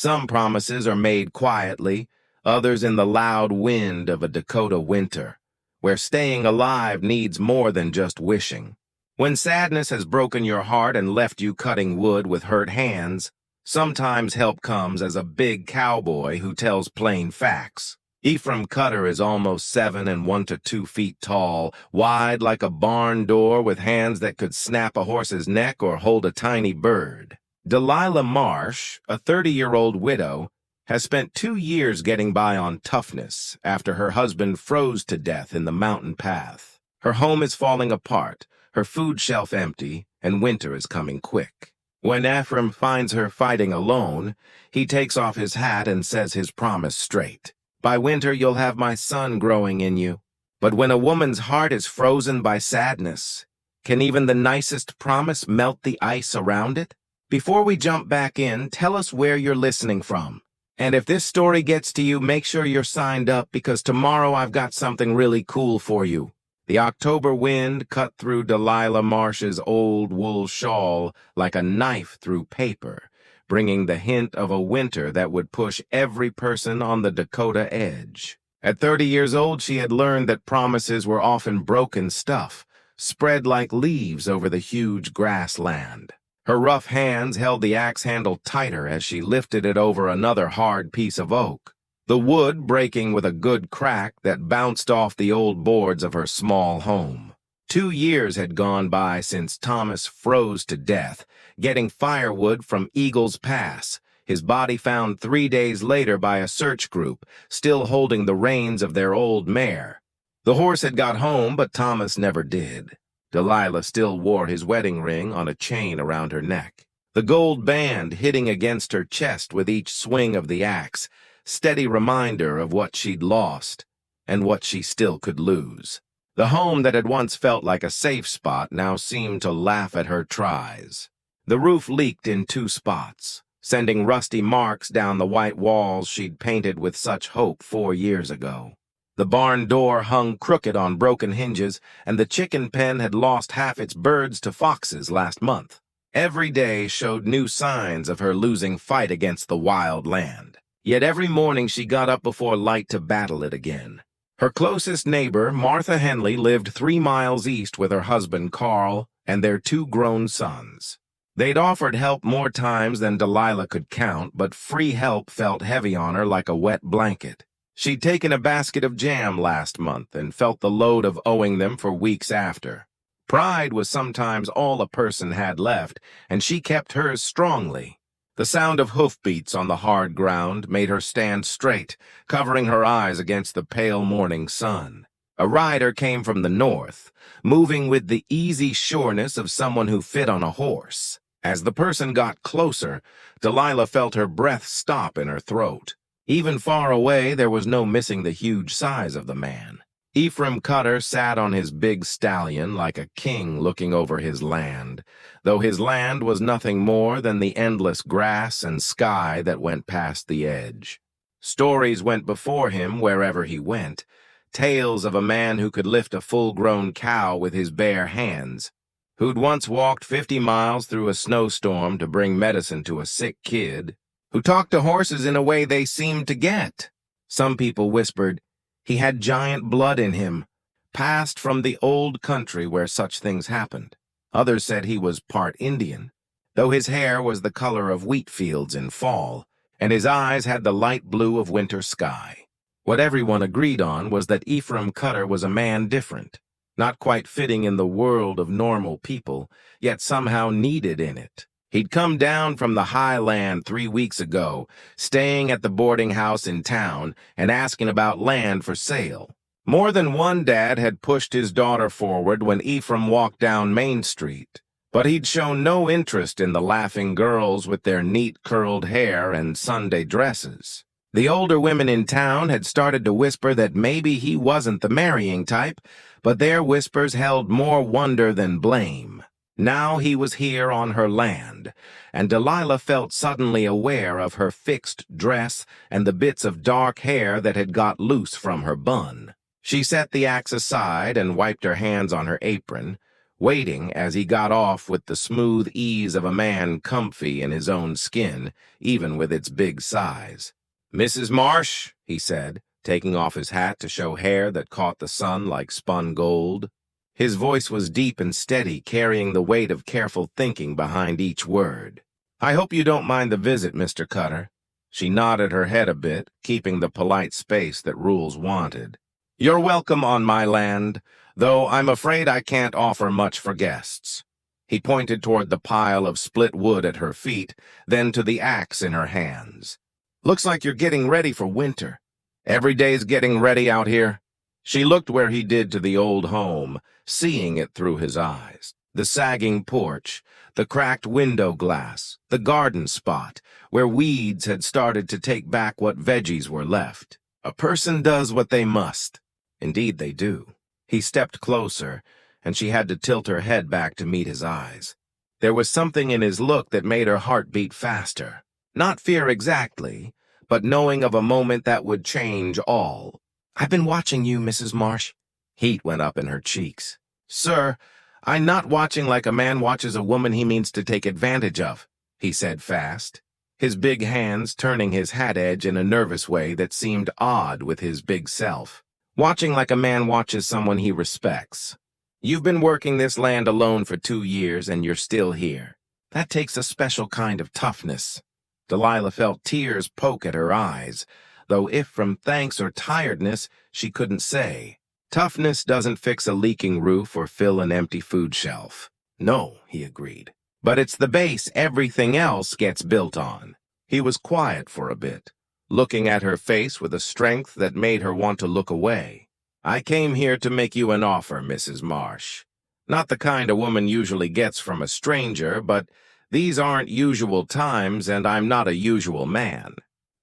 Some promises are made quietly, others in the loud wind of a Dakota winter, where staying alive needs more than just wishing. When sadness has broken your heart and left you cutting wood with hurt hands, sometimes help comes as a big cowboy who tells plain facts. Ephraim Cutter is almost 7 and 1 to 2 feet tall, wide like a barn door with hands that could snap a horse's neck or hold a tiny bird. Delilah Marsh, a 30-year-old widow, has spent 2 years getting by on toughness after her husband froze to death in the mountain path. Her home is falling apart, her food shelf empty, and winter is coming quick. When Ephraim finds her fighting alone, he takes off his hat and says his promise straight. By winter you'll have my son growing in you. But when a woman's heart is frozen by sadness, can even the nicest promise melt the ice around it? Before we jump back in, tell us where you're listening from. And if this story gets to you, make sure you're signed up because tomorrow I've got something really cool for you. The October wind cut through Delilah Marsh's old wool shawl like a knife through paper, bringing the hint of a winter that would push every person on the Dakota edge. At 30 years old, she had learned that promises were often broken stuff, spread like leaves over the huge grassland. Her rough hands held the axe handle tighter as she lifted it over another hard piece of oak, the wood breaking with a good crack that bounced off the old boards of her small home. 2 years had gone by since Thomas froze to death, getting firewood from Eagle's Pass, his body found 3 days later by a search group, still holding the reins of their old mare. The horse had got home, but Thomas never did. Delilah still wore his wedding ring on a chain around her neck, the gold band hitting against her chest with each swing of the axe, steady reminder of what she'd lost and what she still could lose. The home that had once felt like a safe spot now seemed to laugh at her tries. The roof leaked in 2 spots, sending rusty marks down the white walls she'd painted with such hope 4 years ago. The barn door hung crooked on broken hinges, and the chicken pen had lost half its birds to foxes last month. Every day showed new signs of her losing fight against the wild land. Yet every morning she got up before light to battle it again. Her closest neighbor, Martha Henley, lived 3 miles east with her husband, Carl, and their 2 grown sons. They'd offered help more times than Delilah could count, but free help felt heavy on her like a wet blanket. She'd taken a basket of jam last month and felt the load of owing them for weeks after. Pride was sometimes all a person had left, and she kept hers strongly. The sound of hoofbeats on the hard ground made her stand straight, covering her eyes against the pale morning sun. A rider came from the north, moving with the easy sureness of someone who fit on a horse. As the person got closer, Delilah felt her breath stop in her throat. Even far away, there was no missing the huge size of the man. Ephraim Cutter sat on his big stallion like a king looking over his land, though his land was nothing more than the endless grass and sky that went past the edge. Stories went before him wherever he went, tales of a man who could lift a full-grown cow with his bare hands, who'd once walked 50 miles through a snowstorm to bring medicine to a sick kid, who talked to horses in a way they seemed to get. Some people whispered he had giant blood in him, passed from the old country where such things happened. Others said he was part Indian, though his hair was the color of wheat fields in fall, and his eyes had the light blue of winter sky. What everyone agreed on was that Ephraim Cutter was a man different, not quite fitting in the world of normal people, yet somehow needed in it. He'd come down from the high land 3 weeks ago, staying at the boarding house in town and asking about land for sale. More than one dad had pushed his daughter forward when Ephraim walked down Main Street, but he'd shown no interest in the laughing girls with their neat curled hair and Sunday dresses. The older women in town had started to whisper that maybe he wasn't the marrying type, but their whispers held more wonder than blame. Now he was here on her land, and Delilah felt suddenly aware of her fixed dress and the bits of dark hair that had got loose from her bun. She set the axe aside and wiped her hands on her apron, waiting as he got off with the smooth ease of a man comfy in his own skin, even with its big size. "Mrs. Marsh," he said, taking off his hat to show hair that caught the sun like spun gold. His voice was deep and steady, carrying the weight of careful thinking behind each word. "I hope you don't mind the visit, Mr. Cutter." She nodded her head a bit, keeping the polite space that rules wanted. "You're welcome on my land, though I'm afraid I can't offer much for guests." He pointed toward the pile of split wood at her feet, then to the axe in her hands. "Looks like you're getting ready for winter. Every day's getting ready out here." She looked where he did to the old home, seeing it through his eyes. The sagging porch, the cracked window glass, the garden spot, where weeds had started to take back what veggies were left. A person does what they must. Indeed they do. He stepped closer, and she had to tilt her head back to meet his eyes. There was something in his look that made her heart beat faster. Not fear exactly, but knowing of a moment that would change all. "I've been watching you, Mrs. Marsh." Heat went up in her cheeks. "Sir, I'm not watching like a man watches a woman he means to take advantage of," he said fast, his big hands turning his hat edge in a nervous way that seemed odd with his big self. "Watching like a man watches someone he respects. You've been working this land alone for 2 years, and you're still here. That takes a special kind of toughness." Delilah felt tears poke at her eyes, though if from thanks or tiredness, she couldn't say. Toughness doesn't fix a leaking roof or fill an empty food shelf. "No," he agreed. "But it's the base everything else gets built on." He was quiet for a bit, looking at her face with a strength that made her want to look away. "I came here to make you an offer, Mrs. Marsh. Not the kind a woman usually gets from a stranger, but these aren't usual times, and I'm not a usual man."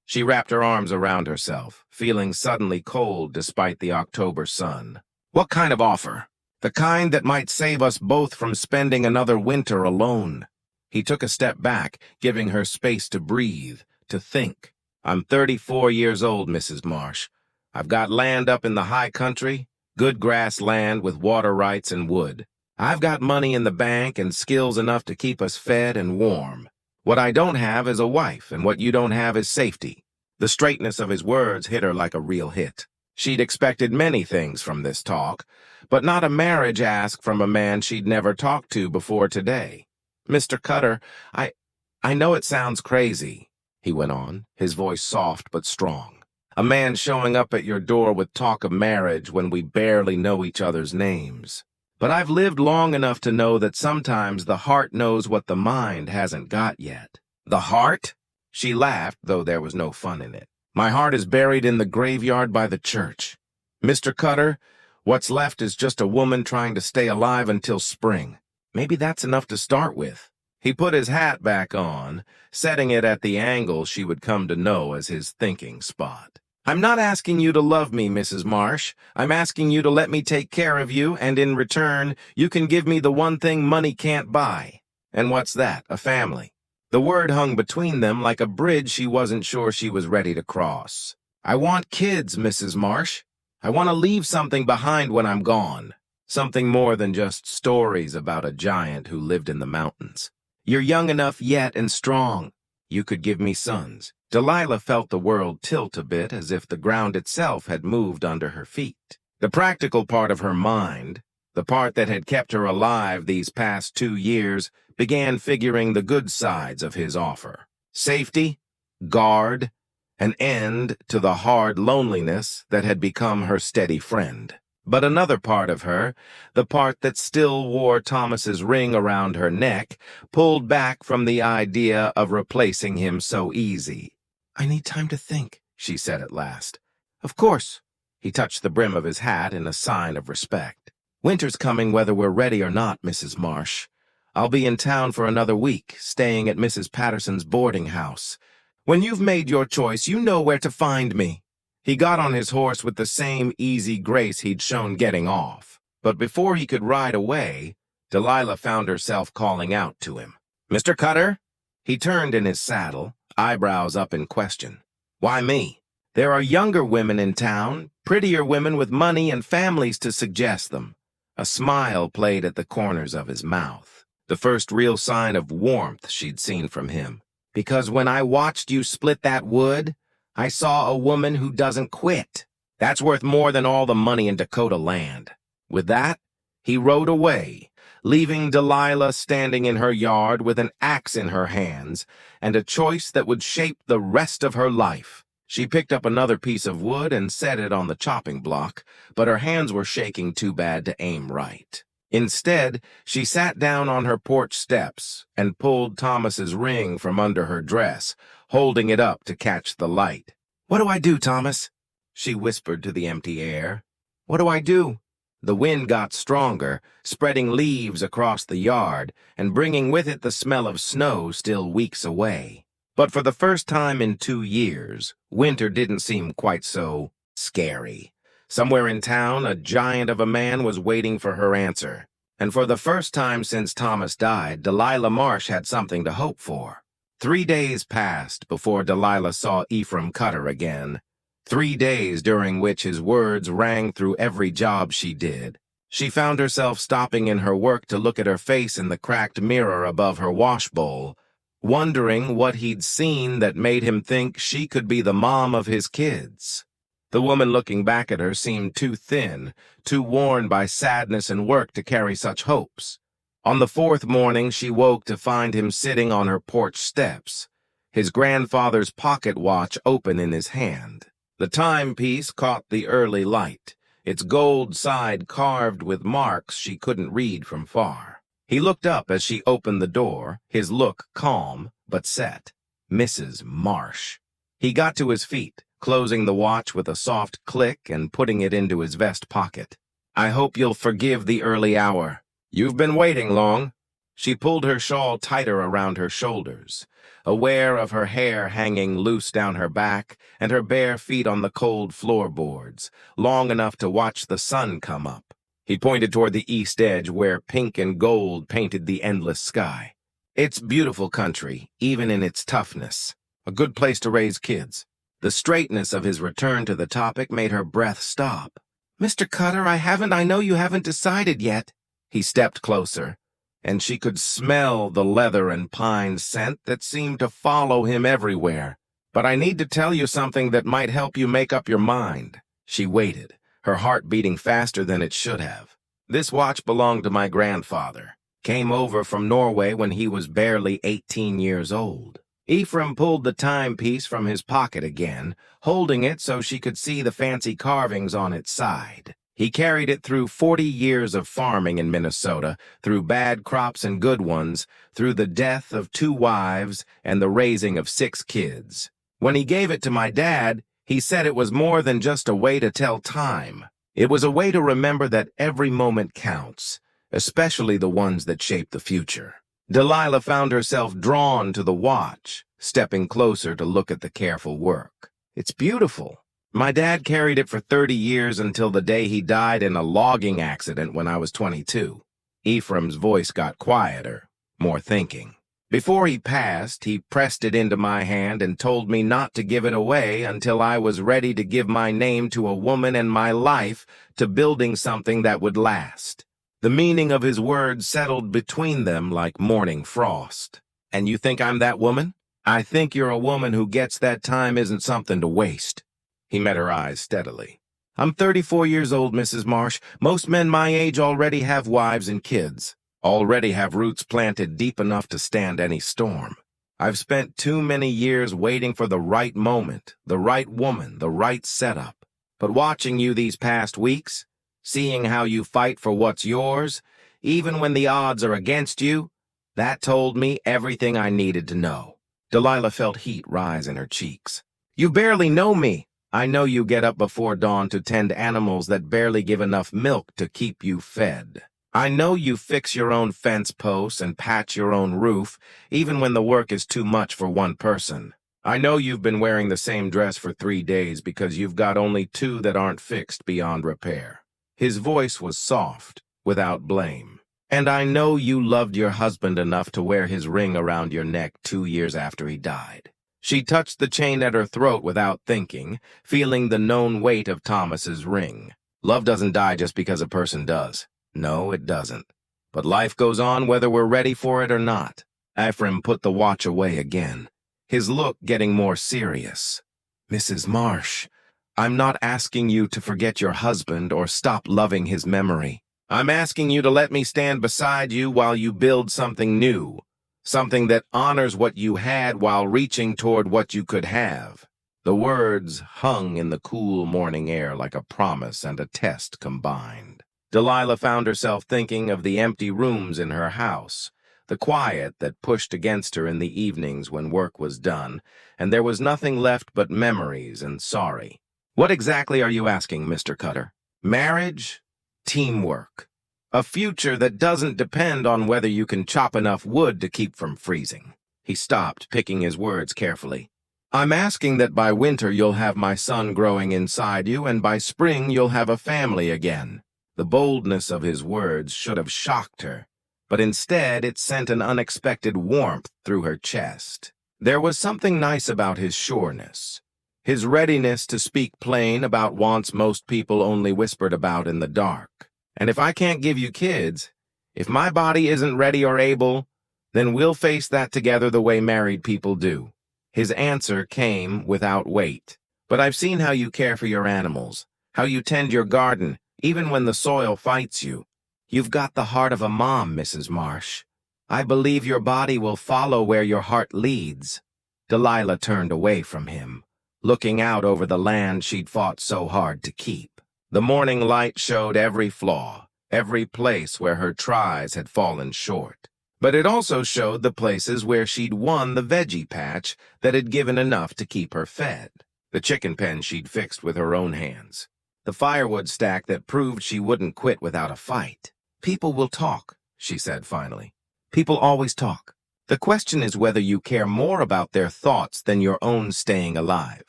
She wrapped her arms around herself, feeling suddenly cold despite the October sun. "What kind of offer?" "The kind that might save us both from spending another winter alone." He took a step back, giving her space to breathe, to think. "I'm 34 years old, Mrs. Marsh. I've got land up in the high country, good grass land with water rights and wood. I've got money in the bank and skills enough to keep us fed and warm. What I don't have is a wife, and what you don't have is safety." The straightness of his words hit her like a real hit. She'd expected many things from this talk, but not a marriage ask from a man she'd never talked to before today. "Mr. Cutter, I know it sounds crazy," he went on, his voice soft but strong. "A man showing up at your door with talk of marriage when we barely know each other's names. But I've lived long enough to know that sometimes the heart knows what the mind hasn't got yet." "The heart?" She laughed, though there was no fun in it. "My heart is buried in the graveyard by the church. Mr. Cutter, what's left is just a woman trying to stay alive until spring. Maybe that's enough to start with." He put his hat back on, setting it at the angle she would come to know as his thinking spot. "I'm not asking you to love me, Mrs. Marsh. I'm asking you to let me take care of you, and in return, you can give me the one thing money can't buy." "And what's that? A family?" The word hung between them like a bridge she wasn't sure she was ready to cross. "I want kids, Mrs. Marsh. I want to leave something behind when I'm gone. Something more than just stories about a giant who lived in the mountains. You're young enough yet and strong. You could give me sons." Delilah felt the world tilt a bit as if the ground itself had moved under her feet. The practical part of her mind, the part that had kept her alive these past 2 years, began figuring the good sides of his offer. Safety, guard, an end to the hard loneliness that had become her steady friend. But another part of her, the part that still wore Thomas's ring around her neck, pulled back from the idea of replacing him so easy. "I need time to think," she said at last. "Of course." He touched the brim of his hat in a sign of respect. "Winter's coming whether we're ready or not, Mrs. Marsh. I'll be in town for another week, staying at Mrs. Patterson's boarding house. When you've made your choice, you know where to find me." He got on his horse with the same easy grace he'd shown getting off. But before he could ride away, Delilah found herself calling out to him. "Mr. Cutter?" He turned in his saddle, eyebrows up in question. "Why me? There are younger women in town, prettier women with money and families to suggest them. A smile played at the corners of his mouth, the first real sign of warmth she'd seen from him. Because when I watched you split that wood, I saw a woman who doesn't quit. That's worth more than all the money in Dakota land. With that, he rode away, leaving Delilah standing in her yard with an axe in her hands and a choice that would shape the rest of her life. She picked up another piece of wood and set it on the chopping block, but her hands were shaking too bad to aim right. Instead, she sat down on her porch steps and pulled Thomas's ring from under her dress, holding it up to catch the light. "What do I do, Thomas?" she whispered to the empty air. "What do I do?" The wind got stronger, spreading leaves across the yard and bringing with it the smell of snow still weeks away. But for the first time in 2 years, winter didn't seem quite so scary. Somewhere in town, a giant of a man was waiting for her answer. And for the first time since Thomas died, Delilah Marsh had something to hope for. 3 days passed before Delilah saw Ephraim Cutter again. 3 days during which his words rang through every job she did. She found herself stopping in her work to look at her face in the cracked mirror above her washbowl, wondering what he'd seen that made him think she could be the mom of his kids. The woman looking back at her seemed too thin, too worn by sadness and work to carry such hopes. On the 4th morning, she woke to find him sitting on her porch steps, his grandfather's pocket watch open in his hand. The timepiece caught the early light, its gold side carved with marks she couldn't read from far. He looked up as she opened the door, his look calm but set. Mrs. Marsh. He got to his feet, closing the watch with a soft click and putting it into his vest pocket. "I hope you'll forgive the early hour. You've been waiting long." She pulled her shawl tighter around her shoulders, aware of her hair hanging loose down her back and her bare feet on the cold floorboards, long enough to watch the sun come up. He pointed toward the east edge where pink and gold painted the endless sky. "It's beautiful country, even in its toughness. A good place to raise kids." The straightness of his return to the topic made her breath stop. "Mr. Cutter, I know you haven't decided yet." He stepped closer, and she could smell the leather and pine scent that seemed to follow him everywhere. "But I need to tell you something that might help you make up your mind." She waited, her heart beating faster than it should have. "This watch belonged to my grandfather. Came over from Norway when he was barely 18 years old. Ephraim pulled the timepiece from his pocket again, holding it so she could see the fancy carvings on its side. He carried it through 40 years of farming in Minnesota, through bad crops and good ones, through the death of 2 wives and the raising of 6 kids. When he gave it to my dad, he said it was more than just a way to tell time. It was a way to remember that every moment counts, especially the ones that shape the future." Delilah found herself drawn to the watch, stepping closer to look at the careful work. "It's beautiful. My dad carried it for 30 years until the day he died in a logging accident when I was 22. Ephraim's voice got quieter, more thinking. "Before he passed, he pressed it into my hand and told me not to give it away until I was ready to give my name to a woman and my life to building something that would last." The meaning of his words settled between them like morning frost. "And you think I'm that woman?" "I think you're a woman who gets that time isn't something to waste." He met her eyes steadily. "I'm 34 years old, Mrs. Marsh. Most men my age already have wives and kids, already have roots planted deep enough to stand any storm. I've spent too many years waiting for the right moment, the right woman, the right setup. But watching you these past weeks, seeing how you fight for what's yours, even when the odds are against you, that told me everything I needed to know." Delilah felt heat rise in her cheeks. "You barely know me. I know you get up before dawn to tend animals that barely give enough milk to keep you fed. I know you fix your own fence posts and patch your own roof, even when the work is too much for one person. I know you've been wearing the same dress for 3 days because you've got only 2 that aren't fixed beyond repair." His voice was soft, without blame. "And I know you loved your husband enough to wear his ring around your neck 2 years after he died." She touched the chain at her throat without thinking, feeling the known weight of Thomas's ring. "Love doesn't die just because a person does. No, it doesn't. But life goes on whether we're ready for it or not. Ephraim put the watch away again, his look getting more serious. Mrs. Marsh, I'm not asking you to forget your husband or stop loving his memory. I'm asking you to let me stand beside you while you build something new, something that honors what you had while reaching toward what you could have. The words hung in the cool morning air like a promise and a test combined. Delilah found herself thinking of the empty rooms in her house, the quiet that pushed against her in the evenings when work was done, and there was nothing left but memories and sorry. What exactly are you asking, Mr. Cutter? Marriage? Teamwork. A future that doesn't depend on whether you can chop enough wood to keep from freezing. He stopped, picking his words carefully. I'm asking that by winter you'll have my son growing inside you, and by spring you'll have a family again. The boldness of his words should have shocked her, but instead it sent an unexpected warmth through her chest. There was something nice about his sureness, his readiness to speak plain about wants most people only whispered about in the dark. And if I can't give you kids, if my body isn't ready or able, then we'll face that together the way married people do. His answer came without weight. But I've seen how you care for your animals, how you tend your garden, even when the soil fights you. You've got the heart of a mom, Mrs. Marsh. I believe your body will follow where your heart leads. Delilah turned away from him, looking out over the land she'd fought so hard to keep. The morning light showed every flaw, every place where her tries had fallen short. But it also showed the places where she'd won the veggie patch that had given enough to keep her fed, the chicken pen she'd fixed with her own hands, the firewood stack that proved she wouldn't quit without a fight. People will talk, she said finally. People always talk. The question is whether you care more about their thoughts than your own staying alive.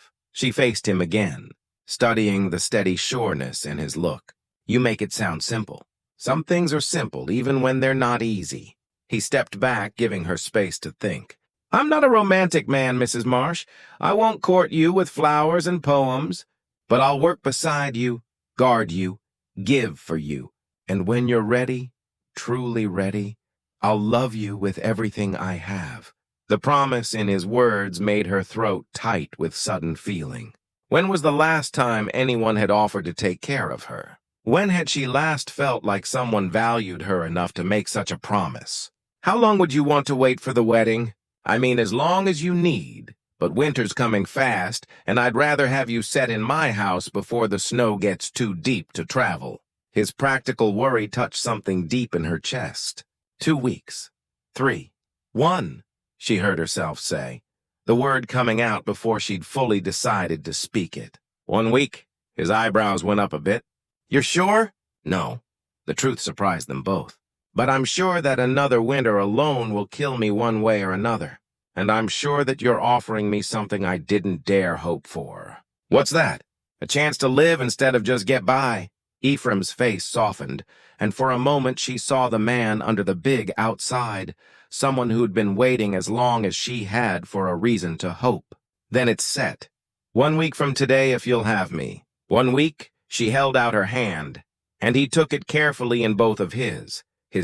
She faced him again, studying the steady sureness in his look. You make it sound simple. Some things are simple even when they're not easy. He stepped back, giving her space to think. I'm not a romantic man, Mrs. Marsh. I won't court you with flowers and poems, but I'll work beside you, guard you, give for you. And when you're ready, truly ready, I'll love you with everything I have. The promise in his words made her throat tight with sudden feeling. When was the last time anyone had offered to take care of her? When had she last felt like someone valued her enough to make such a promise? How long would you want to wait for the wedding? I mean, as long as you need. But winter's coming fast, and I'd rather have you set in my house before the snow gets too deep to travel. His practical worry touched something deep in her chest. 2 weeks. 3. 1, she heard herself say, the word coming out before she'd fully decided to speak it. 1 week? His eyebrows went up a bit. You're sure? No. The truth surprised them both. But I'm sure that another winter alone will kill me one way or another. And I'm sure that you're offering me something I didn't dare hope for. What's that? A chance to live instead of just get by. Ephraim's face softened, and for a moment she saw the man under the big outside, someone who'd been waiting as long as she had for a reason to hope. Then it's set. 1 week from today if you'll have me. 1 week, she held out her hand, and he took it carefully in both of his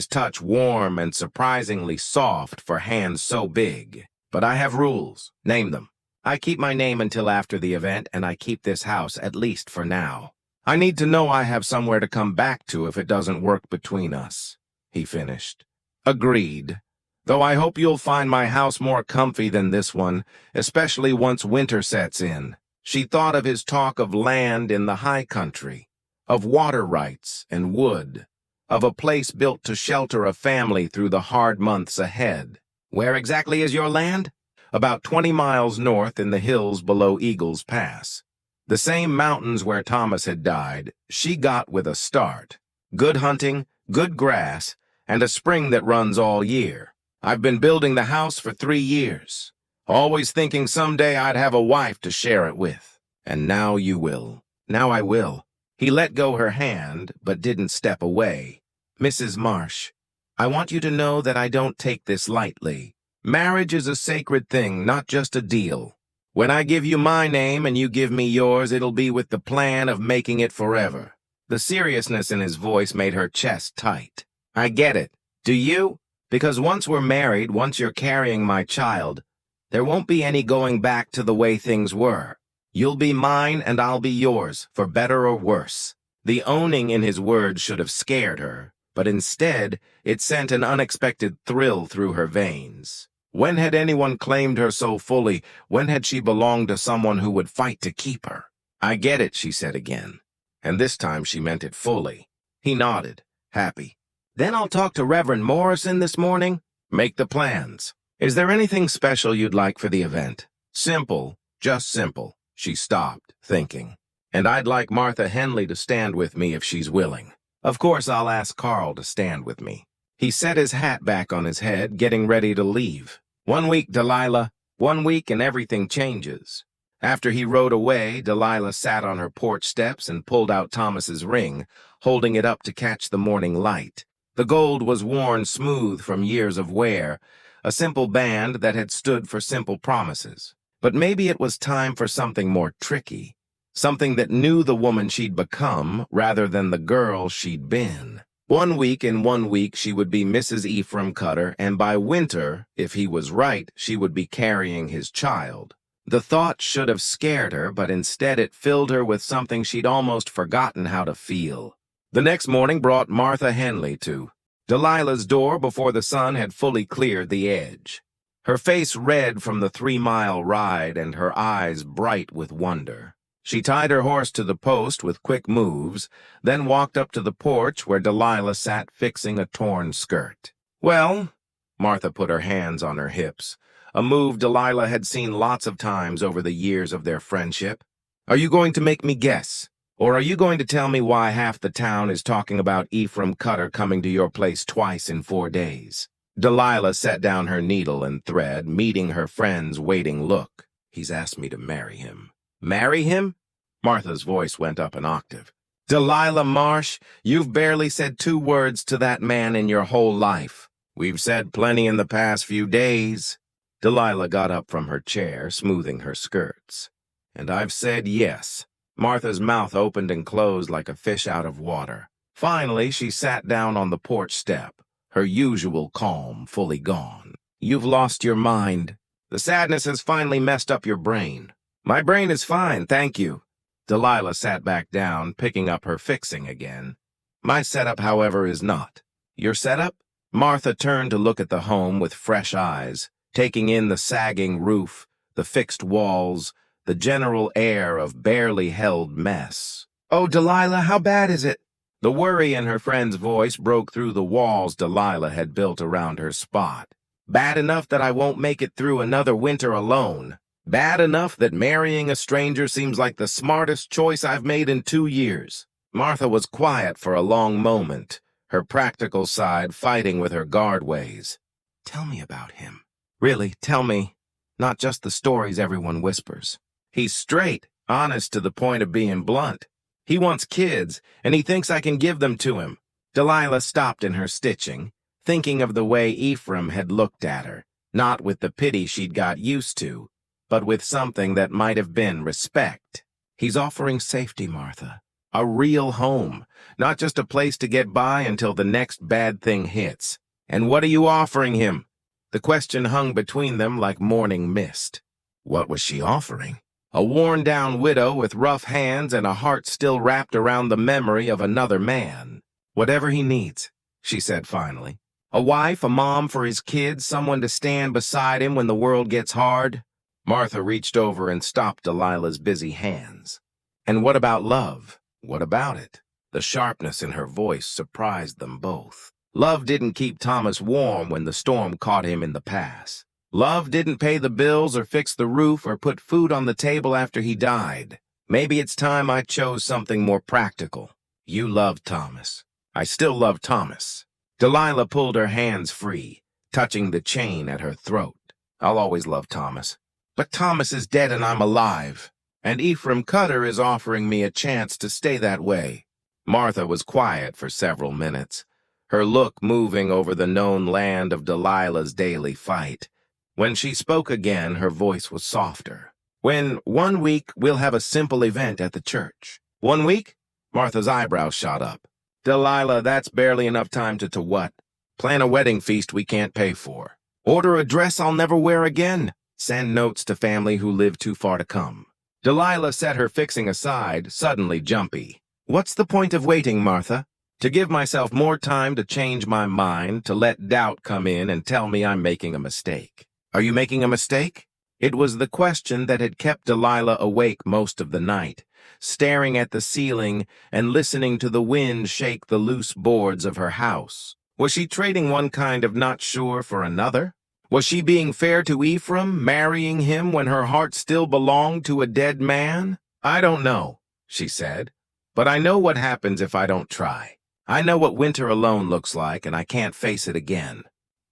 touch warm and surprisingly soft for hands so big. But I have rules. Name them. I keep my name until after the event, and I keep this house, at least for now. I need to know I have somewhere to come back to if it doesn't work between us, he finished. Agreed. Though I hope you'll find my house more comfy than this one, especially once winter sets in. She thought of his talk of land in the high country, of water rights and wood, of a place built to shelter a family through the hard months ahead. Where exactly is your land? About 20 miles north in the hills below Eagle's Pass. The same mountains where Thomas had died, she got with a start. Good hunting, good grass, and a spring that runs all year. I've been building the house for 3 years, always thinking someday I'd have a wife to share it with. And now you will. Now I will. He let go her hand, but didn't step away. Mrs. Marsh, I want you to know that I don't take this lightly. Marriage is a sacred thing, not just a deal. When I give you my name and you give me yours, it'll be with the plan of making it forever. The seriousness in his voice made her chest tight. I get it. Do you? Because once we're married, once you're carrying my child, there won't be any going back to the way things were. You'll be mine and I'll be yours, for better or worse. The owning in his words should have scared her, but instead, it sent an unexpected thrill through her veins. When had anyone claimed her so fully? When had she belonged to someone who would fight to keep her? I get it, she said again. And this time she meant it fully. He nodded, happy. Then I'll talk to Reverend Morrison this morning. Make the plans. Is there anything special you'd like for the event? Simple, just simple. She stopped, thinking. And I'd like Martha Henley to stand with me if she's willing. Of course, I'll ask Carl to stand with me. He set his hat back on his head, getting ready to leave. 1 week, Delilah. 1 week and everything changes. After he rode away, Delilah sat on her porch steps and pulled out Thomas's ring, holding it up to catch the morning light. The gold was worn smooth from years of wear, a simple band that had stood for simple promises. But maybe it was time for something more tricky, something that knew the woman she'd become rather than the girl she'd been. 1 week in 1 week she would be Mrs. Ephraim Cutter, and by winter, if he was right, she would be carrying his child. The thought should have scared her, but instead it filled her with something she'd almost forgotten how to feel. The next morning brought Martha Henley to Delilah's door before the sun had fully cleared the edge. Her face red from the 3-mile ride and her eyes bright with wonder. She tied her horse to the post with quick moves, then walked up to the porch where Delilah sat fixing a torn skirt. Well, Martha put her hands on her hips, a move Delilah had seen lots of times over the years of their friendship. Are you going to make me guess? Or are you going to tell me why half the town is talking about Ephraim Cutter coming to your place twice in 4 days? Delilah set down her needle and thread, meeting her friend's waiting look. He's asked me to marry him. Marry him? Martha's voice went up an octave. Delilah Marsh, you've barely said 2 words to that man in your whole life. We've said plenty in the past few days. Delilah got up from her chair, smoothing her skirts. And I've said yes. Martha's mouth opened and closed like a fish out of water. Finally, she sat down on the porch step, her usual calm fully gone. You've lost your mind. The sadness has finally messed up your brain. My brain is fine, thank you. Delilah sat back down, picking up her fixing again. My setup, however, is not. Your setup? Martha turned to look at the home with fresh eyes, taking in the sagging roof, the fixed walls, the general air of barely held mess. Oh, Delilah, how bad is it? The worry in her friend's voice broke through the walls Delilah had built around her spot. Bad enough that I won't make it through another winter alone. Bad enough that marrying a stranger seems like the smartest choice I've made in 2 years. Martha was quiet for a long moment, her practical side fighting with her guard ways. Tell me about him. Really, tell me. Not just the stories everyone whispers. He's straight, honest to the point of being blunt. He wants kids, and he thinks I can give them to him. Delilah stopped in her stitching, thinking of the way Ephraim had looked at her, not with the pity she'd got used to, but with something that might have been respect. He's offering safety, Martha. A real home, not just a place to get by until the next bad thing hits. And what are you offering him? The question hung between them like morning mist. What was she offering? A worn-down widow with rough hands and a heart still wrapped around the memory of another man. Whatever he needs, she said finally. A wife, a mom for his kids, someone to stand beside him when the world gets hard. Martha reached over and stopped Delilah's busy hands. And what about love? What about it? The sharpness in her voice surprised them both. Love didn't keep Thomas warm when the storm caught him in the pass. Love didn't pay the bills or fix the roof or put food on the table after he died. Maybe it's time I chose something more practical. You loved Thomas. I still love Thomas. Delilah pulled her hands free, touching the chain at her throat. I'll always love Thomas. But Thomas is dead and I'm alive. And Ephraim Cutter is offering me a chance to stay that way. Martha was quiet for several minutes, her look moving over the known land of Delilah's daily fight. When she spoke again, her voice was softer. When 1 week, we'll have a simple event at the church. 1 week? Martha's eyebrows shot up. Delilah, that's barely enough time to what? Plan a wedding feast we can't pay for. Order a dress I'll never wear again. Send notes to family who live too far to come. Delilah set her fixing aside, suddenly jumpy. What's the point of waiting, Martha? To give myself more time to change my mind, to let doubt come in and tell me I'm making a mistake. Are you making a mistake? It was the question that had kept Delilah awake most of the night, staring at the ceiling and listening to the wind shake the loose boards of her house. Was she trading one kind of not sure for another? Was she being fair to Ephraim, marrying him when her heart still belonged to a dead man? I don't know, she said, but I know what happens if I don't try. I know what winter alone looks like, and I can't face it again.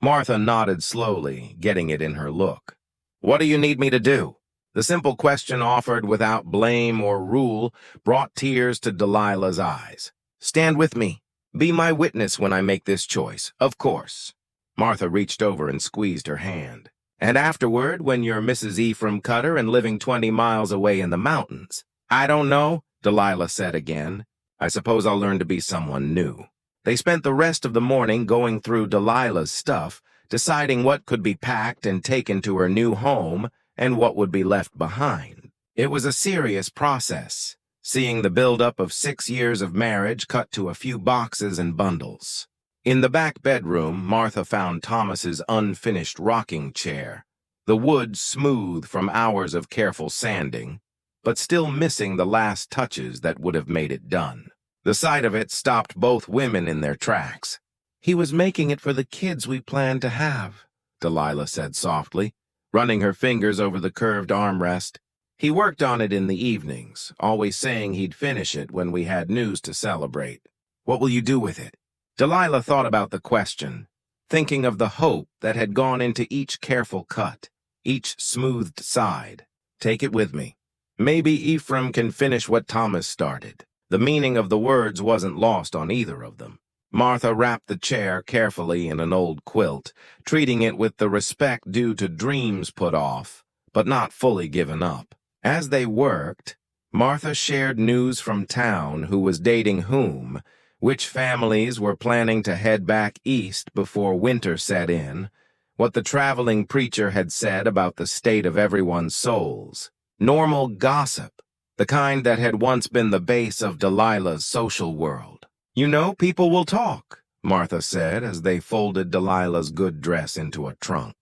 Martha nodded slowly, getting it in her look. What do you need me to do? The simple question offered without blame or rule brought tears to Delilah's eyes. Stand with me. Be my witness when I make this choice, of course. Martha reached over and squeezed her hand. And afterward, when you're Mrs. Ephraim Cutter and living 20 miles away in the mountains? I don't know, Delilah said again. I suppose I'll learn to be someone new. They spent the rest of the morning going through Delilah's stuff, deciding what could be packed and taken to her new home and what would be left behind. It was a serious process, seeing the buildup of 6 years of marriage cut to a few boxes and bundles. In the back bedroom, Martha found Thomas's unfinished rocking chair, the wood smooth from hours of careful sanding, but still missing the last touches that would have made it done. The sight of it stopped both women in their tracks. He was making it for the kids we planned to have, Delilah said softly, running her fingers over the curved armrest. He worked on it in the evenings, always saying he'd finish it when we had news to celebrate. What will you do with it? Delilah thought about the question, thinking of the hope that had gone into each careful cut, each smoothed side. Take it with me. Maybe Ephraim can finish what Thomas started. The meaning of the words wasn't lost on either of them. Martha wrapped the chair carefully in an old quilt, treating it with the respect due to dreams put off, but not fully given up. As they worked, Martha shared news from town, who was dating whom, which families were planning to head back east before winter set in, what the traveling preacher had said about the state of everyone's souls. Normal gossip, the kind that had once been the base of Delilah's social world. You know, people will talk, Martha said as they folded Delilah's good dress into a trunk.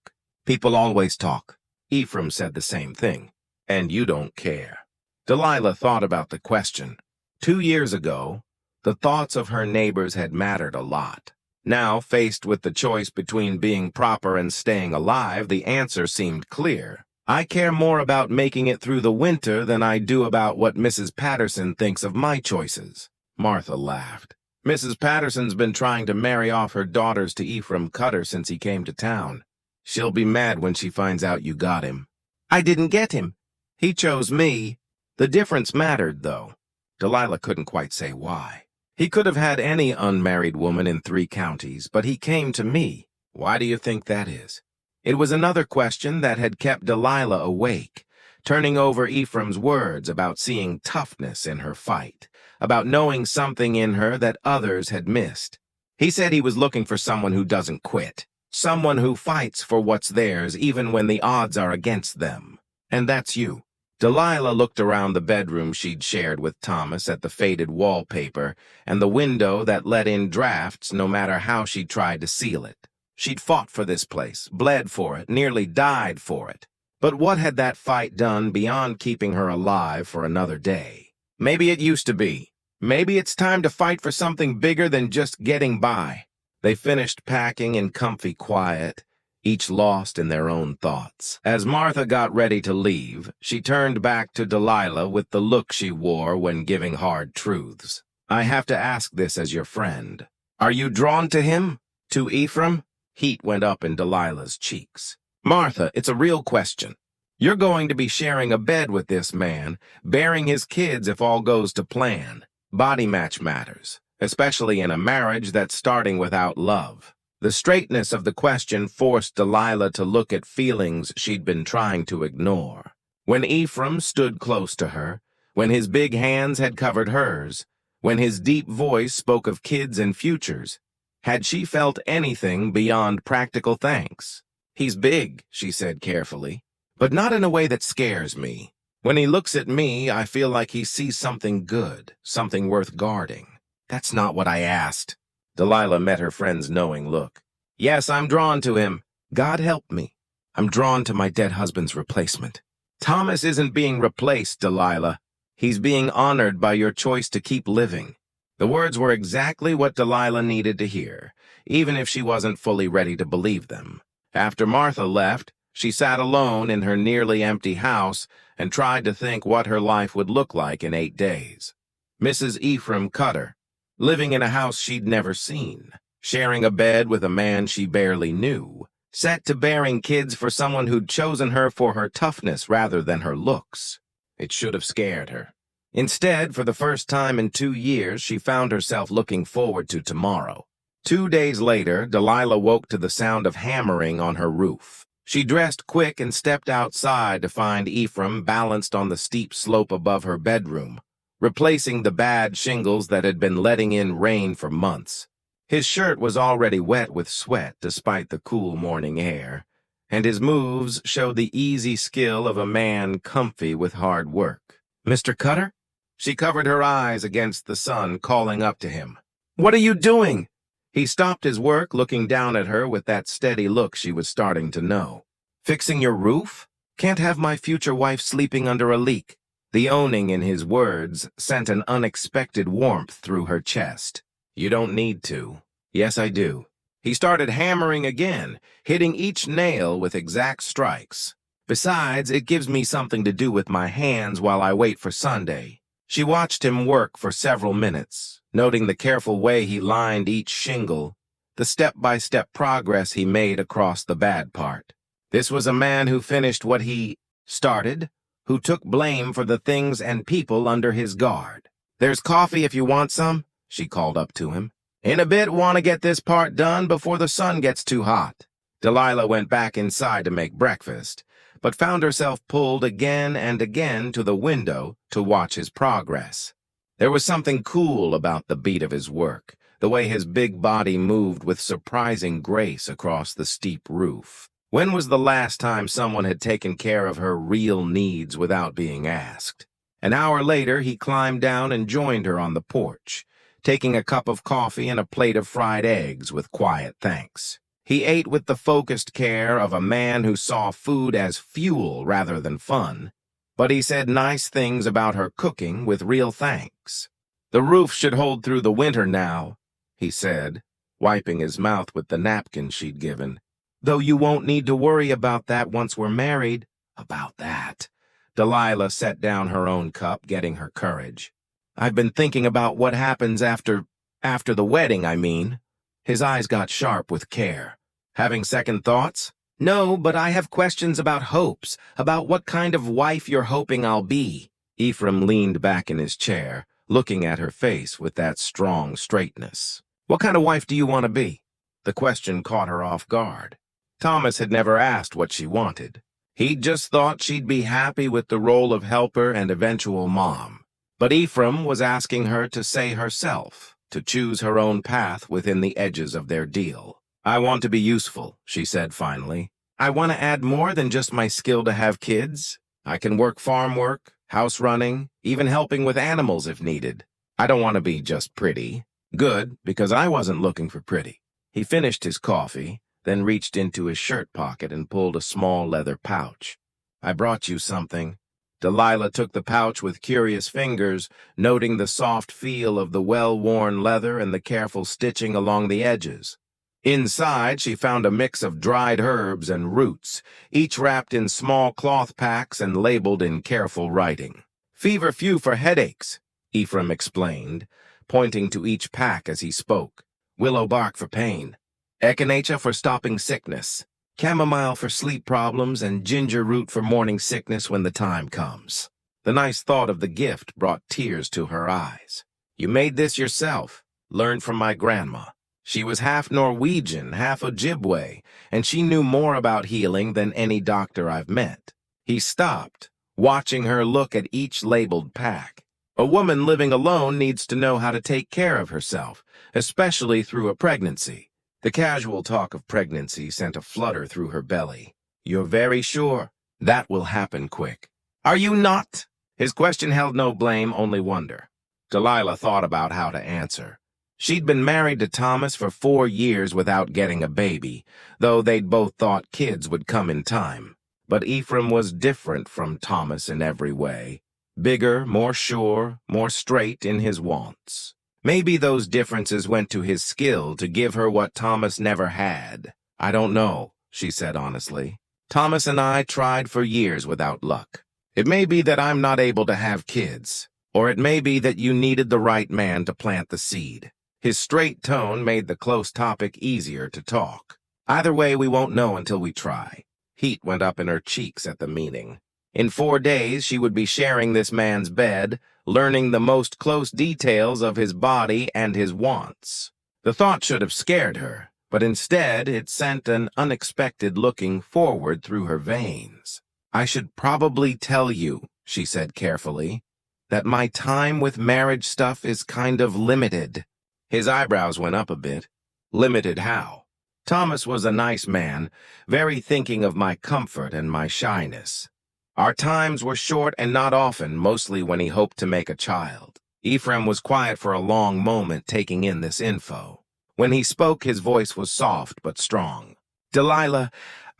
People always talk. Ephraim said the same thing. And you don't care. Delilah thought about the question. 2 years ago, the thoughts of her neighbors had mattered a lot. Now, faced with the choice between being proper and staying alive, the answer seemed clear. I care more about making it through the winter than I do about what Mrs. Patterson thinks of my choices. Martha laughed. Mrs. Patterson's been trying to marry off her daughters to Ephraim Cutter since he came to town. She'll be mad when she finds out you got him. I didn't get him. He chose me. The difference mattered, though. Delilah couldn't quite say why. He could have had any unmarried woman in 3 counties, but he came to me. Why do you think that is? It was another question that had kept Delilah awake, turning over Ephraim's words about seeing toughness in her fight, about knowing something in her that others had missed. He said he was looking for someone who doesn't quit, someone who fights for what's theirs even when the odds are against them. And that's you. Delilah looked around the bedroom she'd shared with Thomas at the faded wallpaper and the window that let in drafts no matter how she tried to seal it. She'd fought for this place, bled for it, nearly died for it. But what had that fight done beyond keeping her alive for another day? Maybe it used to be. Maybe it's time to fight for something bigger than just getting by. They finished packing in comfy quiet, each lost in their own thoughts. As Martha got ready to leave, she turned back to Delilah with the look she wore when giving hard truths. I have to ask this as your friend. Are you drawn to him? To Ephraim? Heat went up in Delilah's cheeks. Martha, it's a real question. You're going to be sharing a bed with this man, bearing his kids if all goes to plan. Body match matters, especially in a marriage that's starting without love. The straightness of the question forced Delilah to look at feelings she'd been trying to ignore. When Ephraim stood close to her, when his big hands had covered hers, when his deep voice spoke of kids and futures, had she felt anything beyond practical thanks? "He's big," she said carefully, "but not in a way that scares me. When he looks at me, I feel like he sees something good, something worth guarding." "That's not what I asked." Delilah met her friend's knowing look. "Yes, I'm drawn to him. God help me. I'm drawn to my dead husband's replacement." "Thomas isn't being replaced, Delilah. He's being honored by your choice to keep living." The words were exactly what Delilah needed to hear, even if she wasn't fully ready to believe them. After Martha left, she sat alone in her nearly empty house and tried to think what her life would look like in 8 days. Mrs. Ephraim Cutter, living in a house she'd never seen, sharing a bed with a man she barely knew, set to bearing kids for someone who'd chosen her for her toughness rather than her looks. It should have scared her. Instead, for the first time in 2 years, she found herself looking forward to tomorrow. 2 days later, Delilah woke to the sound of hammering on her roof. She dressed quick and stepped outside to find Ephraim balanced on the steep slope above her bedroom, replacing the bad shingles that had been letting in rain for months. His shirt was already wet with sweat despite the cool morning air, and his moves showed the easy skill of a man comfy with hard work. "Mr. Cutter?" She covered her eyes against the sun, calling up to him. "What are you doing?" He stopped his work, looking down at her with that steady look she was starting to know. "Fixing your roof? Can't have my future wife sleeping under a leak." The owning in his words sent an unexpected warmth through her chest. "You don't need to." "Yes, I do." He started hammering again, hitting each nail with exact strikes. "Besides, it gives me something to do with my hands while I wait for Sunday." She watched him work for several minutes, noting the careful way he lined each shingle, the step-by-step progress he made across the bad part. This was a man who finished what he started, who took blame for the things and people under his guard. "There's coffee if you want some," she called up to him. "In a bit, want to get this part done before the sun gets too hot." Delilah went back inside to make breakfast, but found herself pulled again and again to the window to watch his progress. There was something cool about the beat of his work, the way his big body moved with surprising grace across the steep roof. When was the last time someone had taken care of her real needs without being asked? An hour later, he climbed down and joined her on the porch, taking a cup of coffee and a plate of fried eggs with quiet thanks. He ate with the focused care of a man who saw food as fuel rather than fun, but he said nice things about her cooking with real thanks. "The roof should hold through the winter now," he said, wiping his mouth with the napkin she'd given. "Though you won't need to worry about that once we're married." "About that?" Delilah set down her own cup, getting her courage. "I've been thinking about what happens after the wedding, I mean." His eyes got sharp with care. "Having second thoughts?" "No, but I have questions about hopes, about what kind of wife you're hoping I'll be." Ephraim leaned back in his chair, looking at her face with that strong straightness. "What kind of wife do you want to be?" The question caught her off guard. Thomas had never asked what she wanted. He'd just thought she'd be happy with the role of helper and eventual mom. But Ephraim was asking her to say herself, to choose her own path within the edges of their deal. "I want to be useful," she said finally. "I want to add more than just my skill to have kids. I can work farm work, house running, even helping with animals if needed. I don't want to be just pretty." Good, because I wasn't looking for pretty. He finished his coffee, then reached into his shirt pocket and pulled a small leather pouch. "I brought you something." Delilah took the pouch with curious fingers, noting the soft feel of the well-worn leather and the careful stitching along the edges. Inside, she found a mix of dried herbs and roots, each wrapped in small cloth packs and labeled in careful writing. "Feverfew for headaches," Ephraim explained, pointing to each pack as he spoke. "Willow bark for pain, echinacea for stopping sickness, chamomile for sleep problems, and ginger root for morning sickness when the time comes." The nice thought of the gift brought tears to her eyes. "You made this yourself." "Learned from my grandma. She was half Norwegian, half Ojibwe, and she knew more about healing than any doctor I've met." He stopped, watching her look at each labeled pack. A woman living alone needs to know how to take care of herself, especially through a pregnancy. The casual talk of pregnancy sent a flutter through her belly. You're very sure? That will happen quick. Are you not? His question held no blame, only wonder. Delilah thought about how to answer. She'd been married to Thomas for 4 years without getting a baby, though they'd both thought kids would come in time. But Ephraim was different from Thomas in every way. Bigger, more sure, more straight in his wants. Maybe those differences went to his skill to give her what Thomas never had. I don't know, she said honestly. Thomas and I tried for years without luck. It may be that I'm not able to have kids, or it may be that you needed the right man to plant the seed. His straight tone made the close topic easier to talk. Either way, we won't know until we try. Heat went up in her cheeks at the meaning. In 4 days, she would be sharing this man's bed, learning the most close details of his body and his wants. The thought should have scared her, but instead it sent an unexpected looking forward through her veins. I should probably tell you, she said carefully, that my time with marriage stuff is kind of limited. His eyebrows went up a bit. Limited how? Thomas was a nice man, very thinking of my comfort and my shyness. Our times were short and not often, mostly when he hoped to make a child. Ephraim was quiet for a long moment, taking in this info. When he spoke, his voice was soft but strong. Delilah,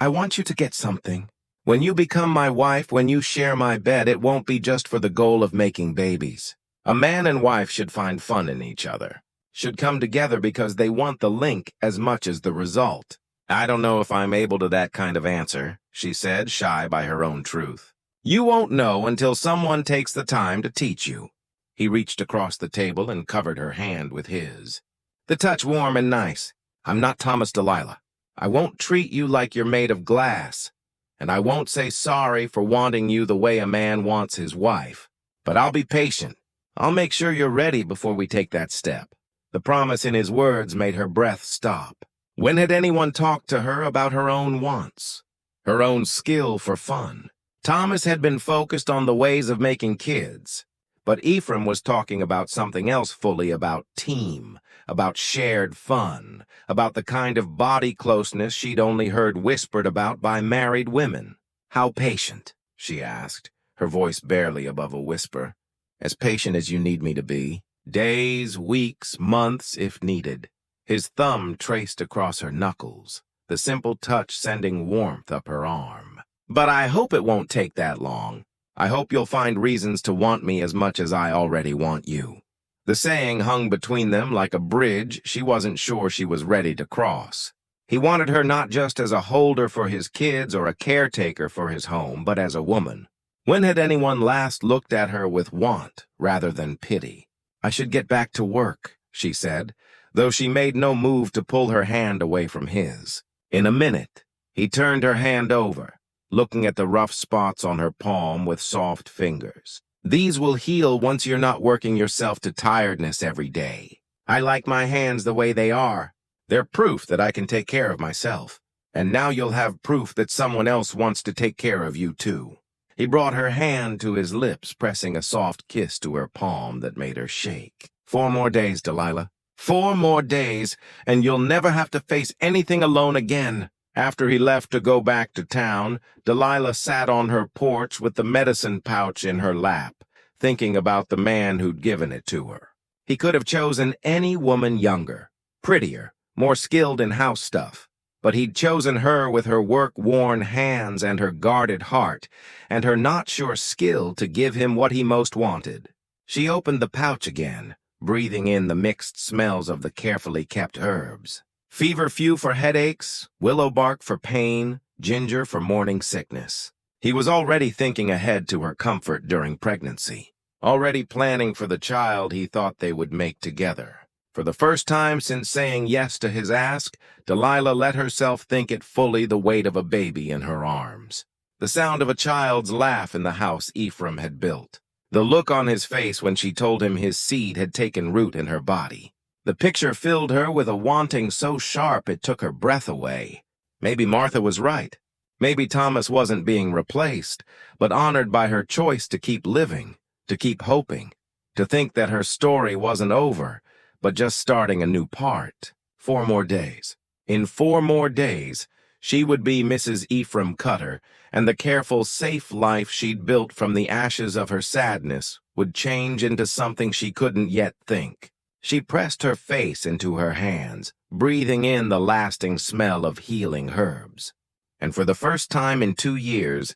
I want you to get something. When you become my wife, when you share my bed, it won't be just for the goal of making babies. A man and wife should find fun in each other, should come together because they want the link as much as the result. I don't know if I'm able to that kind of answer, she said, shy by her own truth. You won't know until someone takes the time to teach you. He reached across the table and covered her hand with his. The touch warm and nice. I'm not Thomas, Delilah. I won't treat you like you're made of glass. And I won't say sorry for wanting you the way a man wants his wife. But I'll be patient. I'll make sure you're ready before we take that step. The promise in his words made her breath stop. When had anyone talked to her about her own wants? Her own skill for fun? Thomas had been focused on the ways of making kids, but Ephraim was talking about something else fully, about team, about shared fun, about the kind of body closeness she'd only heard whispered about by married women. How patient? She asked, her voice barely above a whisper. As patient as you need me to be. Days, weeks, months, if needed. His thumb traced across her knuckles, the simple touch sending warmth up her arm. But I hope it won't take that long. I hope you'll find reasons to want me as much as I already want you. The saying hung between them like a bridge she wasn't sure she was ready to cross. He wanted her not just as a holder for his kids or a caretaker for his home, but as a woman. When had anyone last looked at her with want rather than pity? I should get back to work, she said, though she made no move to pull her hand away from his. In a minute, he turned her hand over, looking at the rough spots on her palm with soft fingers. These will heal once you're not working yourself to tiredness every day. I like my hands the way they are. They're proof that I can take care of myself. And now you'll have proof that someone else wants to take care of you too. He brought her hand to his lips, pressing a soft kiss to her palm that made her shake. 4 more days, Delilah. 4 more days, and you'll never have to face anything alone again. After he left to go back to town, Delilah sat on her porch with the medicine pouch in her lap, thinking about the man who'd given it to her. He could have chosen any woman younger, prettier, more skilled in house stuff, but he'd chosen her with her work-worn hands and her guarded heart, and her not-sure skill to give him what he most wanted. She opened the pouch again, breathing in the mixed smells of the carefully kept herbs. Feverfew for headaches, willow bark for pain, ginger for morning sickness. He was already thinking ahead to her comfort during pregnancy, already planning for the child he thought they would make together. For the first time since saying yes to his ask, Delilah let herself think it fully, the weight of a baby in her arms. The sound of a child's laugh in the house Ephraim had built. The look on his face when she told him his seed had taken root in her body. The picture filled her with a wanting so sharp it took her breath away. Maybe Martha was right. Maybe Thomas wasn't being replaced, but honored by her choice to keep living, to keep hoping. to think that her story wasn't over, but just starting a new part. 4 more days. In 4 more days, she would be Mrs. Ephraim Cutter, and the careful, safe life she'd built from the ashes of her sadness would change into something she couldn't yet think. She pressed her face into her hands, breathing in the lasting smell of healing herbs. And for the first time in 2 years,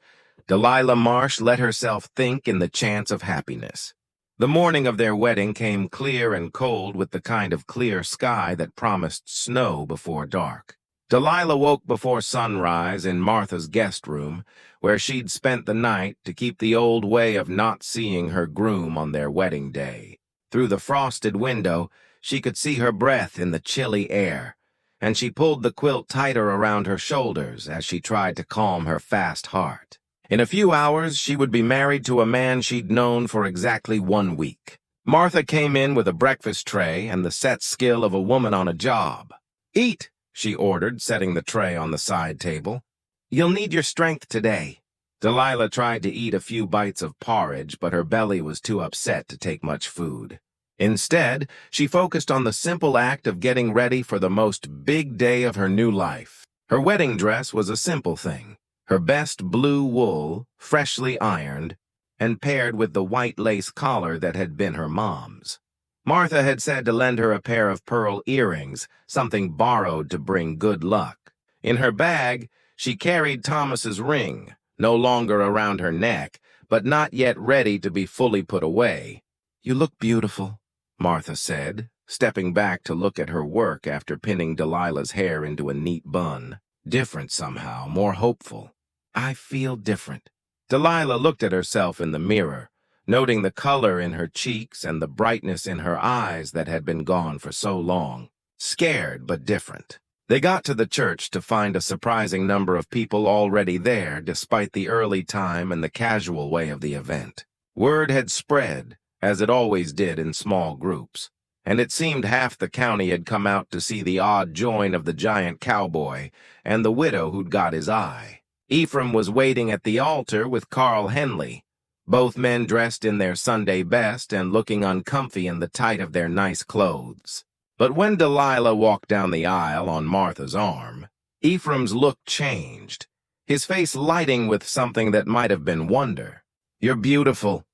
Delilah Marsh let herself think in the chance of happiness. The morning of their wedding came clear and cold with the kind of clear sky that promised snow before dark. Delilah woke before sunrise in Martha's guest room, where she'd spent the night to keep the old way of not seeing her groom on their wedding day. Through the frosted window, she could see her breath in the chilly air, and she pulled the quilt tighter around her shoulders as she tried to calm her fast heart. In a few hours, she would be married to a man she'd known for exactly 1 week. Martha came in with a breakfast tray and the set skill of a woman on a job. "Eat," she ordered, setting the tray on the side table. "You'll need your strength today." Delilah tried to eat a few bites of porridge, but her belly was too upset to take much food. Instead, she focused on the simple act of getting ready for the most big day of her new life. Her wedding dress was a simple thing. Her best blue wool, freshly ironed, and paired with the white lace collar that had been her mom's. Martha had said to lend her a pair of pearl earrings, something borrowed to bring good luck. In her bag, she carried Thomas's ring, no longer around her neck, but not yet ready to be fully put away. "You look beautiful," Martha said, stepping back to look at her work after pinning Delilah's hair into a neat bun. Different somehow, more hopeful. "I feel different." Delilah looked at herself in the mirror, noting the color in her cheeks and the brightness in her eyes that had been gone for so long. Scared, but different. They got to the church to find a surprising number of people already there, despite the early time and the casual way of the event. Word had spread, as it always did in small groups, and it seemed half the county had come out to see the odd join of the giant cowboy and the widow who'd got his eye. Ephraim was waiting at the altar with Carl Henley, both men dressed in their Sunday best and looking uncomfy in the tight of their nice clothes. But when Delilah walked down the aisle on Martha's arm, Ephraim's look changed, his face lighting with something that might have been wonder. "You're beautiful,"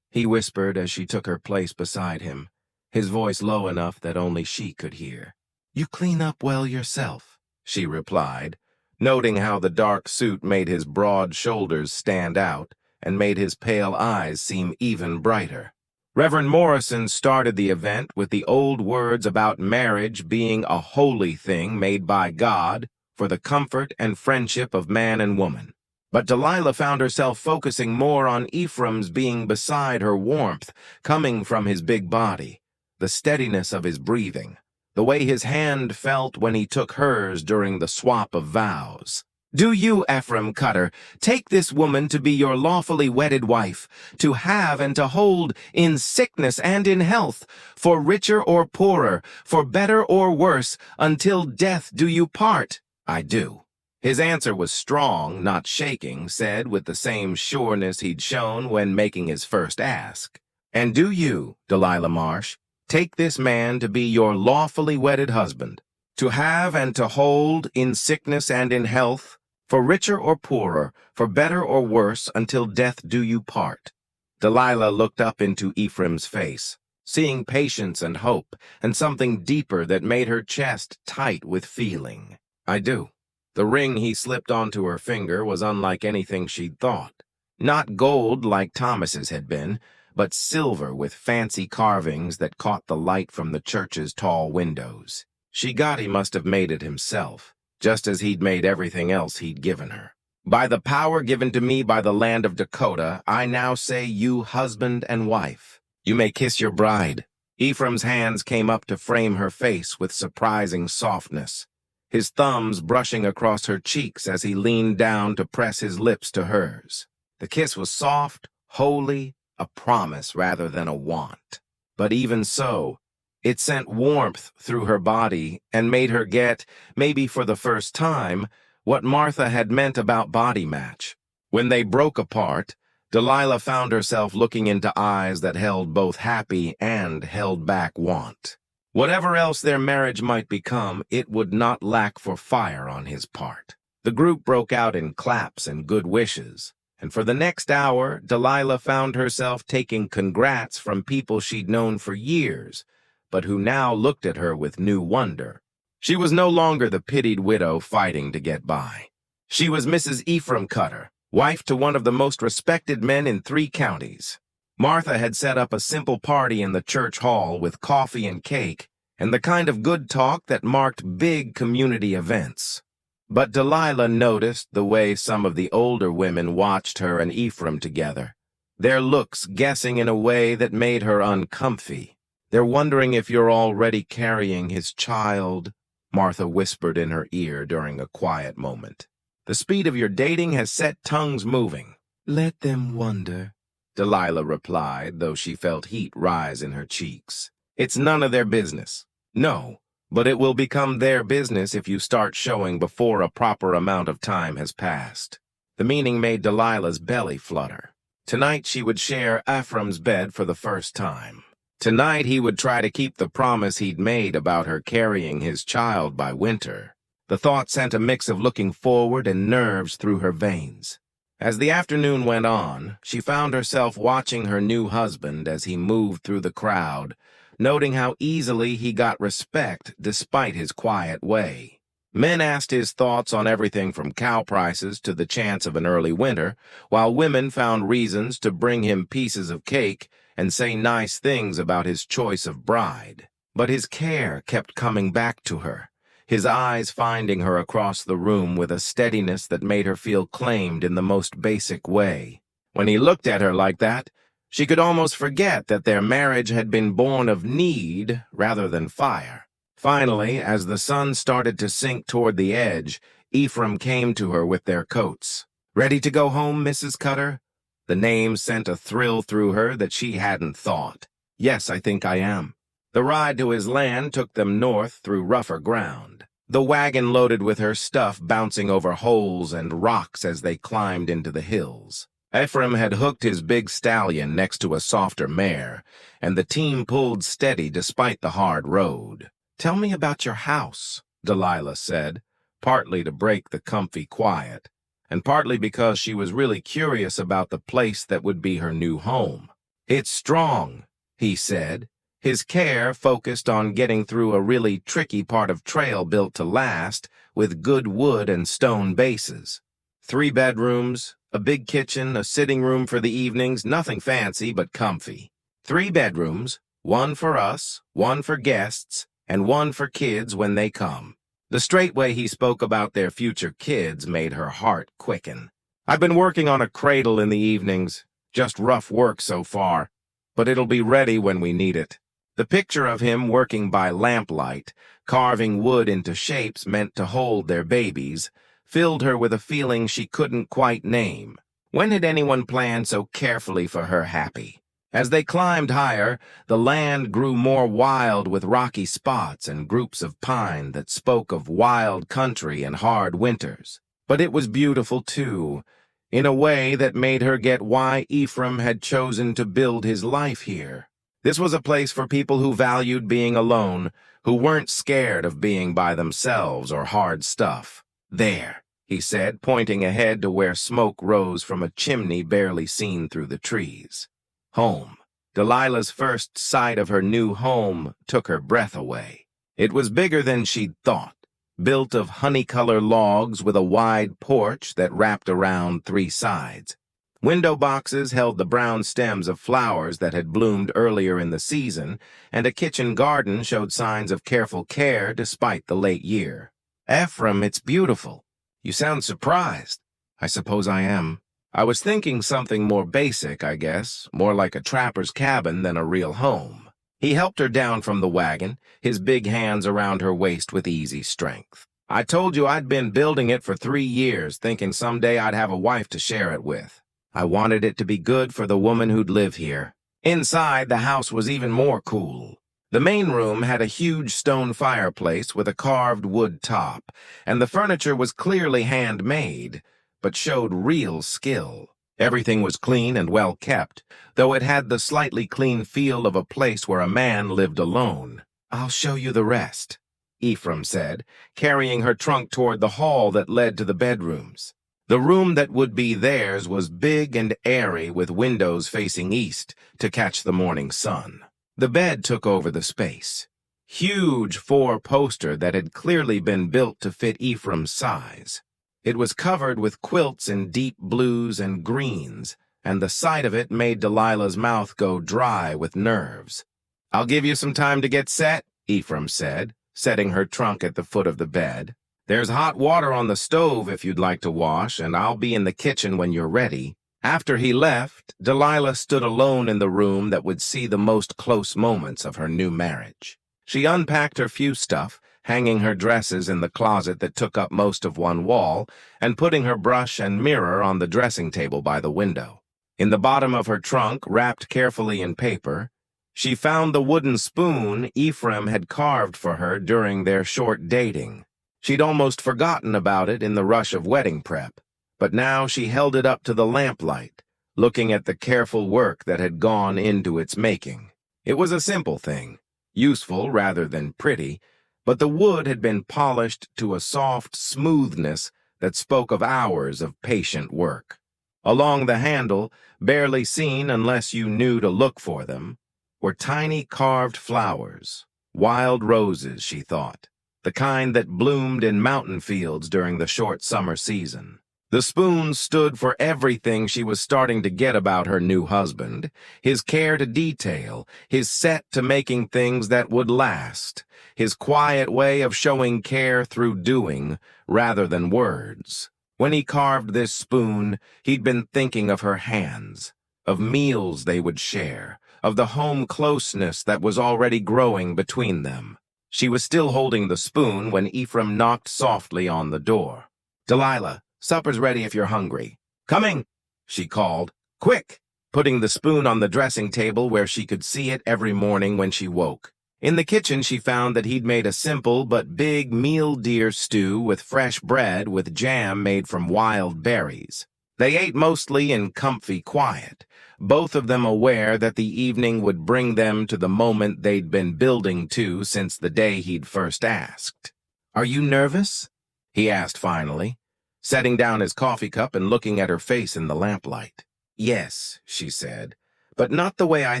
he whispered as she took her place beside him, his voice low enough that only she could hear. "You clean up well yourself," she replied, noting how the dark suit made his broad shoulders stand out and made his pale eyes seem even brighter. Reverend Morrison started the event with the old words about marriage being a holy thing made by God for the comfort and friendship of man and woman. But Delilah found herself focusing more on Ephraim's being beside her warmth, coming from his big body, the steadiness of his breathing, the way his hand felt when he took hers during the swap of vows. "Do you, Ephraim Cutter, take this woman to be your lawfully wedded wife, to have and to hold in sickness and in health, for richer or poorer, for better or worse, until death do you part?" "I do." His answer was strong, not shaking, said with the same sureness he'd shown when making his first ask. "And do you, Delilah Marsh, take this man to be your lawfully wedded husband, to have and to hold in sickness and in health, for richer or poorer, for better or worse, until death do you part?" Delilah looked up into Ephraim's face, seeing patience and hope, and something deeper that made her chest tight with feeling. "I do." The ring he slipped onto her finger was unlike anything she'd thought. Not gold like Thomas's had been, but silver with fancy carvings that caught the light from the church's tall windows. She got he must have made it himself, just as he'd made everything else he'd given her. "By the power given to me by the land of Dakota, I now say you husband and wife. You may kiss your bride." Ephraim's hands came up to frame her face with surprising softness, his thumbs brushing across her cheeks as he leaned down to press his lips to hers. The kiss was soft, holy, a promise rather than a want. But even so, it sent warmth through her body and made her get, maybe for the first time, what Martha had meant about body match. When they broke apart, Delilah found herself looking into eyes that held both happy and held back want. Whatever else their marriage might become, it would not lack for fire on his part. The group broke out in claps and good wishes, and for the next hour, Delilah found herself taking congrats from people she'd known for years, but who now looked at her with new wonder. She was no longer the pitied widow fighting to get by. She was Mrs. Ephraim Cutter, wife to one of the most respected men in 3 counties. Martha had set up a simple party in the church hall with coffee and cake, and the kind of good talk that marked big community events. But Delilah noticed the way some of the older women watched her and Ephraim together, their looks guessing in a way that made her uncomfy. "They're wondering if you're already carrying his child," Martha whispered in her ear during a quiet moment. "The speed of your dating has set tongues moving." "Let them wonder," Delilah replied, though she felt heat rise in her cheeks. "It's none of their business." "No, but it will become their business if you start showing before a proper amount of time has passed." The meaning made Delilah's belly flutter. Tonight she would share Ephraim's bed for the first time. Tonight he would try to keep the promise he'd made about her carrying his child by winter. The thought sent a mix of looking forward and nerves through her veins. As the afternoon went on, she found herself watching her new husband as he moved through the crowd, noting how easily he got respect despite his quiet way. Men asked his thoughts on everything from cow prices to the chance of an early winter, while women found reasons to bring him pieces of cake and say nice things about his choice of bride. But his care kept coming back to her, his eyes finding her across the room with a steadiness that made her feel claimed in the most basic way. When he looked at her like that, she could almost forget that their marriage had been born of need rather than fire. Finally, as the sun started to sink toward the edge, Ephraim came to her with their coats. "Ready to go home, Mrs. Cutter?" The name sent a thrill through her that she hadn't thought. "Yes, I think I am." The ride to his land took them north through rougher ground, the wagon loaded with her stuff bouncing over holes and rocks as they climbed into the hills. Ephraim had hooked his big stallion next to a softer mare, and the team pulled steady despite the hard road. "Tell me about your house," Delilah said, partly to break the comfy quiet, and partly because she was really curious about the place that would be her new home. "It's strong," he said, his care focused on getting through a really tricky part of trail built to last, with good wood and stone bases. 3 bedrooms, a big kitchen, a sitting room for the evenings, nothing fancy but comfy. 3 bedrooms, 1 for us, 1 for guests, and 1 for kids when they come. The straight way he spoke about their future kids made her heart quicken. "I've been working on a cradle in the evenings, just rough work so far, but it'll be ready when we need it." The picture of him working by lamplight, carving wood into shapes meant to hold their babies, filled her with a feeling she couldn't quite name. When had anyone planned so carefully for her happy? As they climbed higher, the land grew more wild with rocky spots and groups of pine that spoke of wild country and hard winters. But it was beautiful, too, in a way that made her get why Ephraim had chosen to build his life here. This was a place for people who valued being alone, who weren't scared of being by themselves or hard stuff. "There," he said, pointing ahead to where smoke rose from a chimney barely seen through the trees. Home. Delilah's first sight of her new home took her breath away. It was bigger than she'd thought, built of honey-color logs with a wide porch that wrapped around 3 sides. Window boxes held the brown stems of flowers that had bloomed earlier in the season, and a kitchen garden showed signs of careful care despite the late year. "Ephraim, it's beautiful. You sound surprised." "I suppose I am. I was thinking something more basic, I guess, more like a trapper's cabin than a real home." He helped her down from the wagon, his big hands around her waist with easy strength. "I told you I'd been building it for 3 years, thinking someday I'd have a wife to share it with. I wanted it to be good for the woman who'd live here." Inside, the house was even more cool. The main room had a huge stone fireplace with a carved wood top, and the furniture was clearly handmade, but showed real skill. Everything was clean and well kept, though it had the slightly clean feel of a place where a man lived alone. "I'll show you the rest," Ephraim said, carrying her trunk toward the hall that led to the bedrooms. The room that would be theirs was big and airy with windows facing east to catch the morning sun. The bed took over the space. Huge four-poster that had clearly been built to fit Ephraim's size. It was covered with quilts in deep blues and greens, and the sight of it made Delilah's mouth go dry with nerves. "I'll give you some time to get set," Ephraim said, setting her trunk at the foot of the bed. "There's hot water on the stove if you'd like to wash, and I'll be in the kitchen when you're ready." After he left, Delilah stood alone in the room that would see the most close moments of her new marriage. She unpacked her few stuff, hanging her dresses in the closet that took up most of one wall, and putting her brush and mirror on the dressing table by the window. In the bottom of her trunk, wrapped carefully in paper, she found the wooden spoon Ephraim had carved for her during their short dating. She'd almost forgotten about it in the rush of wedding prep, but now she held it up to the lamplight, looking at the careful work that had gone into its making. It was a simple thing, useful rather than pretty, but the wood had been polished to a soft smoothness that spoke of hours of patient work. Along the handle, barely seen unless you knew to look for them, were tiny carved flowers, wild roses, she thought, the kind that bloomed in mountain fields during the short summer season. The spoon stood for everything she was starting to get about her new husband, his care to detail, his set to making things that would last, his quiet way of showing care through doing rather than words. When he carved this spoon, he'd been thinking of her hands, of meals they would share, of the home closeness that was already growing between them. She was still holding the spoon when Ephraim knocked softly on the door. "Delilah, supper's ready if you're hungry." "Coming," she called. "Quick!" putting the spoon on the dressing table where she could see it every morning when she woke. In the kitchen, she found that he'd made a simple but big meal deer stew with fresh bread with jam made from wild berries. They ate mostly in comfy quiet, both of them aware that the evening would bring them to the moment they'd been building to since the day he'd first asked. "Are you nervous?" he asked finally, setting down his coffee cup and looking at her face in the lamplight. "Yes," she said, "but not the way I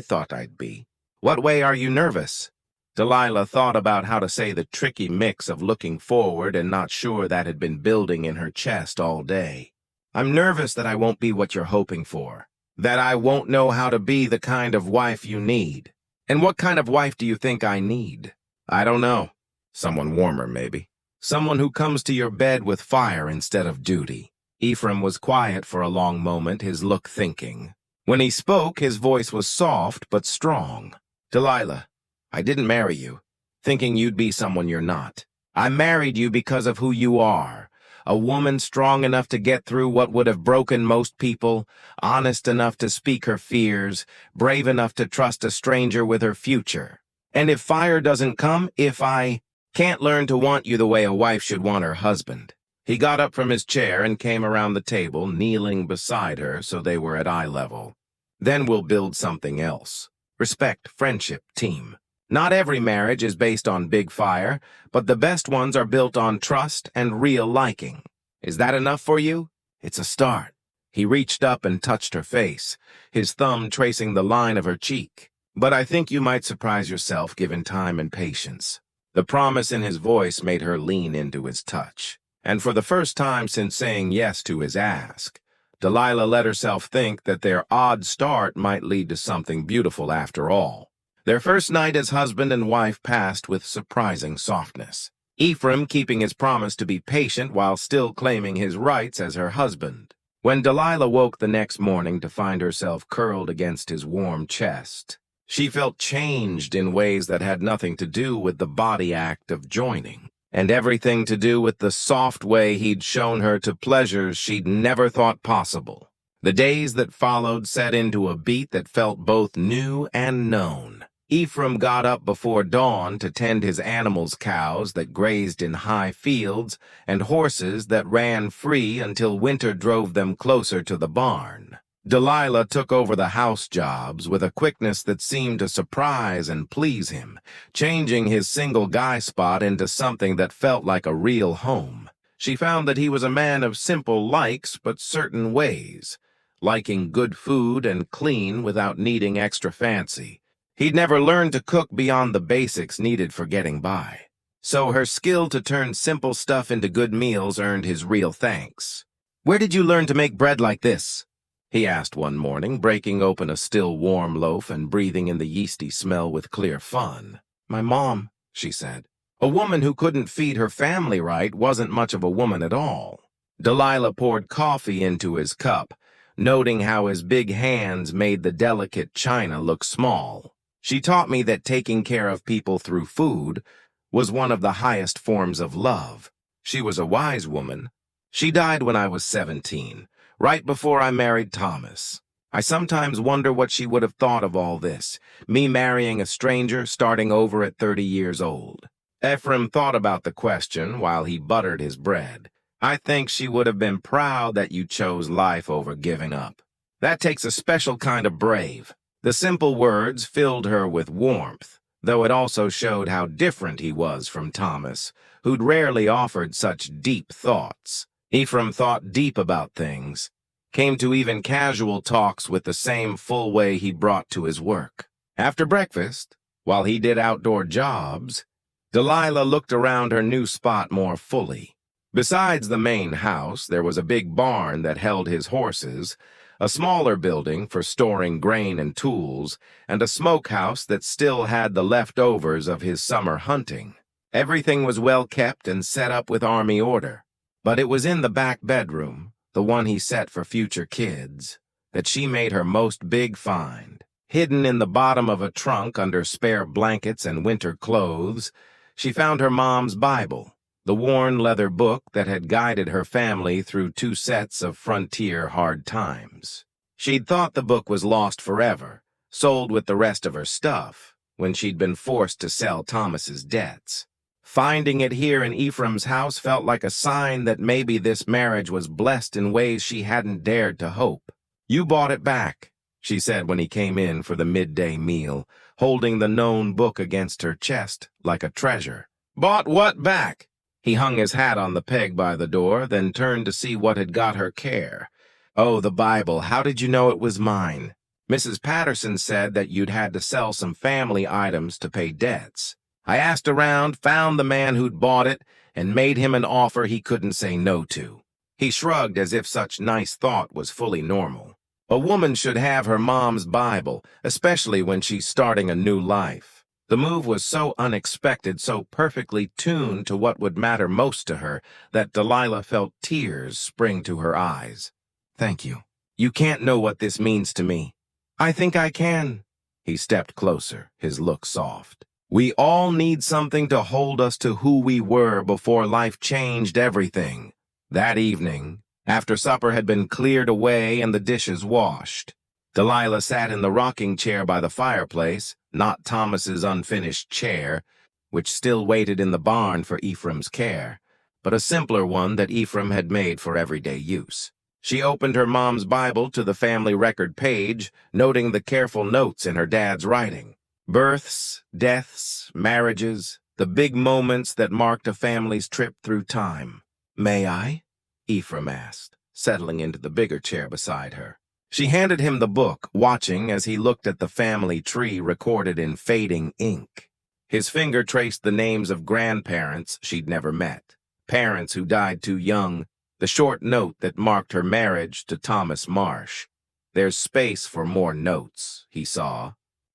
thought I'd be." "What way are you nervous?" Delilah thought about how to say the tricky mix of looking forward and not sure that had been building in her chest all day. "I'm nervous that I won't be what you're hoping for, that I won't know how to be the kind of wife you need." "And what kind of wife do you think I need?" "I don't know. Someone warmer, maybe. Someone who comes to your bed with fire instead of duty." Ephraim was quiet for a long moment, his look thinking. When he spoke, his voice was soft but strong. "Delilah, I didn't marry you, thinking you'd be someone you're not. I married you because of who you are, a woman strong enough to get through what would have broken most people, honest enough to speak her fears, brave enough to trust a stranger with her future. And if fire doesn't come, if I can't learn to want you the way a wife should want her husband." He got up from his chair and came around the table, kneeling beside her so they were at eye level. "Then we'll build something else. Respect, friendship, team. Not every marriage is based on big fire, but the best ones are built on trust and real liking. Is that enough for you?" "It's a start." He reached up and touched her face, his thumb tracing the line of her cheek. "But I think you might surprise yourself given time and patience." The promise in his voice made her lean into his touch. And for the first time since saying yes to his ask, Delilah let herself think that their odd start might lead to something beautiful after all. Their first night as husband and wife passed with surprising softness. Ephraim keeping his promise to be patient while still claiming his rights as her husband. When Delilah woke the next morning to find herself curled against his warm chest, she felt changed in ways that had nothing to do with the body act of joining, and everything to do with the soft way he'd shown her to pleasures she'd never thought possible. The days that followed set into a beat that felt both new and known. Ephraim got up before dawn to tend his animals, cows that grazed in high fields and horses that ran free until winter drove them closer to the barn. Delilah took over the house jobs with a quickness that seemed to surprise and please him, changing his single guy spot into something that felt like a real home. She found that he was a man of simple likes but certain ways, liking good food and clean without needing extra fancy. He'd never learned to cook beyond the basics needed for getting by. So her skill to turn simple stuff into good meals earned his real thanks. "Where did you learn to make bread like this?" he asked one morning, breaking open a still warm loaf and breathing in the yeasty smell with clear fun. "My mom," she said. A woman who couldn't feed her family right wasn't much of a woman at all. Delilah poured coffee into his cup, noting how his big hands made the delicate china look small. "She taught me that taking care of people through food was one of the highest forms of love. She was a wise woman. She died when I was 17. Right before I married Thomas. I sometimes wonder what she would have thought of all this, me marrying a stranger, starting over at 30 years old." Ephraim thought about the question while he buttered his bread. "I think she would have been proud that you chose life over giving up. That takes a special kind of brave." The simple words filled her with warmth, though it also showed how different he was from Thomas, who'd rarely offered such deep thoughts. Ephraim thought deep about things, came to even casual talks with the same full way he brought to his work. After breakfast, while he did outdoor jobs, Delilah looked around her new spot more fully. Besides the main house, there was a big barn that held his horses, a smaller building for storing grain and tools, and a smokehouse that still had the leftovers of his summer hunting. Everything was well kept and set up with army order. But it was in the back bedroom, the one he set for future kids, that she made her most big find. Hidden in the bottom of a trunk under spare blankets and winter clothes, she found her mom's Bible, the worn leather book that had guided her family through 2 sets of frontier hard times. She'd thought the book was lost forever, sold with the rest of her stuff, when she'd been forced to sell Thomas's debts. Finding it here in Ephraim's house felt like a sign that maybe this marriage was blessed in ways she hadn't dared to hope. "You bought it back," she said when he came in for the midday meal, holding the known book against her chest like a treasure. "Bought what back?" He hung his hat on the peg by the door, then turned to see what had got her care. "Oh, the Bible. How did you know it was mine?" "Mrs. Patterson said that you'd had to sell some family items to pay debts. I asked around, found the man who'd bought it, and made him an offer he couldn't say no to." He shrugged as if such nice thought was fully normal. A woman should have her mom's Bible, especially when she's starting a new life. The move was so unexpected, so perfectly tuned to what would matter most to her, that Delilah felt tears spring to her eyes. "Thank you. You can't know what this means to me." "I think I can." He stepped closer, his look soft. "We all need something to hold us to who we were before life changed everything." That evening, after supper had been cleared away and the dishes washed, Delilah sat in the rocking chair by the fireplace, not Thomas's unfinished chair, which still waited in the barn for Ephraim's care, but a simpler one that Ephraim had made for everyday use. She opened her mom's Bible to the family record page, noting the careful notes in her dad's writing. Births, deaths, marriages, the big moments that marked a family's trip through time. "May I?" Ephraim asked, settling into the bigger chair beside her. She handed him the book, watching as he looked at the family tree recorded in fading ink. His finger traced the names of grandparents she'd never met, parents who died too young, the short note that marked her marriage to Thomas Marsh. There's space for more notes, he saw.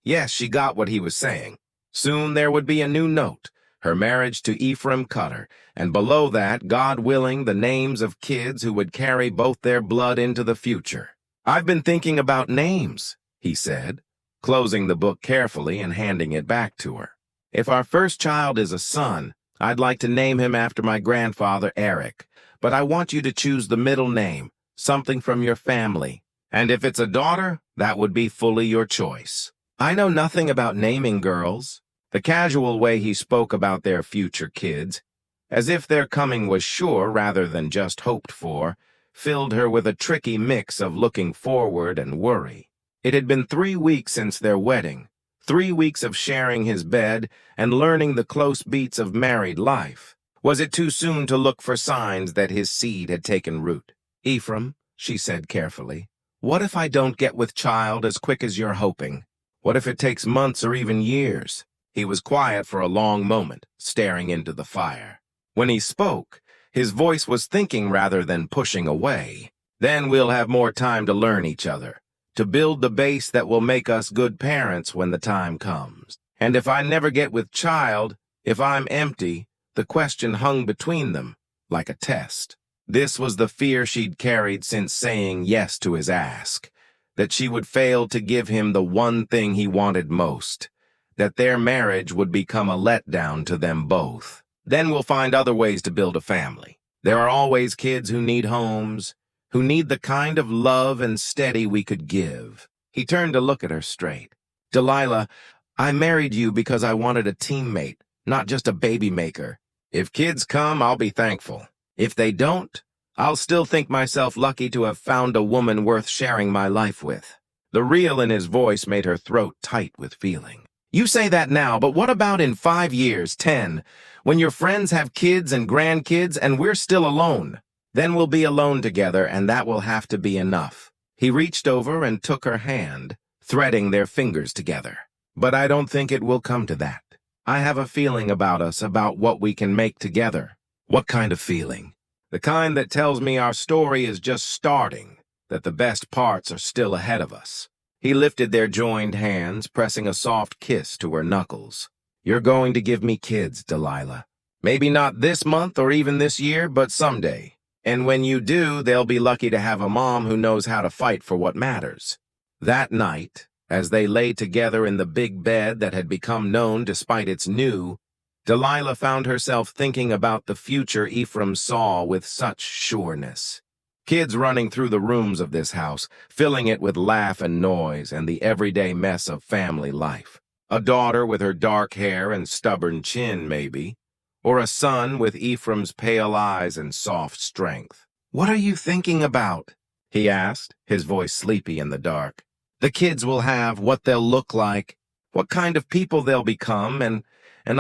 Yes, she got what he was saying. Soon there would be a new note, her marriage to Ephraim Cutter, and below that, God willing, the names of kids who would carry both their blood into the future. "I've been thinking about names," he said, closing the book carefully and handing it back to her. "If our first child is a son, I'd like to name him after my grandfather, Eric, but I want you to choose the middle name, something from your family. And if it's a daughter, that would be fully your choice." I know nothing about naming girls. The casual way he spoke about their future kids, as if their coming was sure rather than just hoped for, filled her with a tricky mix of looking forward and worry. It had been 3 weeks since their wedding, 3 weeks of sharing his bed and learning the close beats of married life. Was it too soon to look for signs that his seed had taken root? "Ephraim," she said carefully, "what if I don't get with child as quick as you're hoping? What if it takes months or even years?" He was quiet for a long moment, staring into the fire. When he spoke, his voice was thinking rather than pushing away. "Then we'll have more time to learn each other, to build the base that will make us good parents when the time comes. And if I never get with child, if I'm empty," the question hung between them, like a test. This was the fear she'd carried since saying yes to his ask, that she would fail to give him the one thing he wanted most, that their marriage would become a letdown to them both. "Then we'll find other ways to build a family. There are always kids who need homes, who need the kind of love and steady we could give." He turned to look at her straight. "Delilah, I married you because I wanted a teammate, not just a baby maker. If kids come, I'll be thankful. If they don't, I'll still think myself lucky to have found a woman worth sharing my life with." The real in his voice made her throat tight with feeling. "You say that now, but what about in 5 years, 10, when your friends have kids and grandkids and we're still alone? Then we'll be alone together, and that will have to be enough." He reached over and took her hand, threading their fingers together. "But I don't think it will come to that. I have a feeling about us, about what we can make together." "What kind of feeling?" "The kind that tells me our story is just starting, that the best parts are still ahead of us." He lifted their joined hands, pressing a soft kiss to her knuckles. "You're going to give me kids, Delilah. Maybe not this month or even this year, but someday. And when you do, they'll be lucky to have a mom who knows how to fight for what matters." That night, as they lay together in the big bed that had become known despite its new, Delilah found herself thinking about the future Ephraim saw with such sureness. Kids running through the rooms of this house, filling it with laugh and noise and the everyday mess of family life. A daughter with her dark hair and stubborn chin, maybe, or a son with Ephraim's pale eyes and soft strength. "What are you thinking about?" he asked, his voice sleepy in the dark. "The kids will have, what they'll look like, what kind of people they'll become, and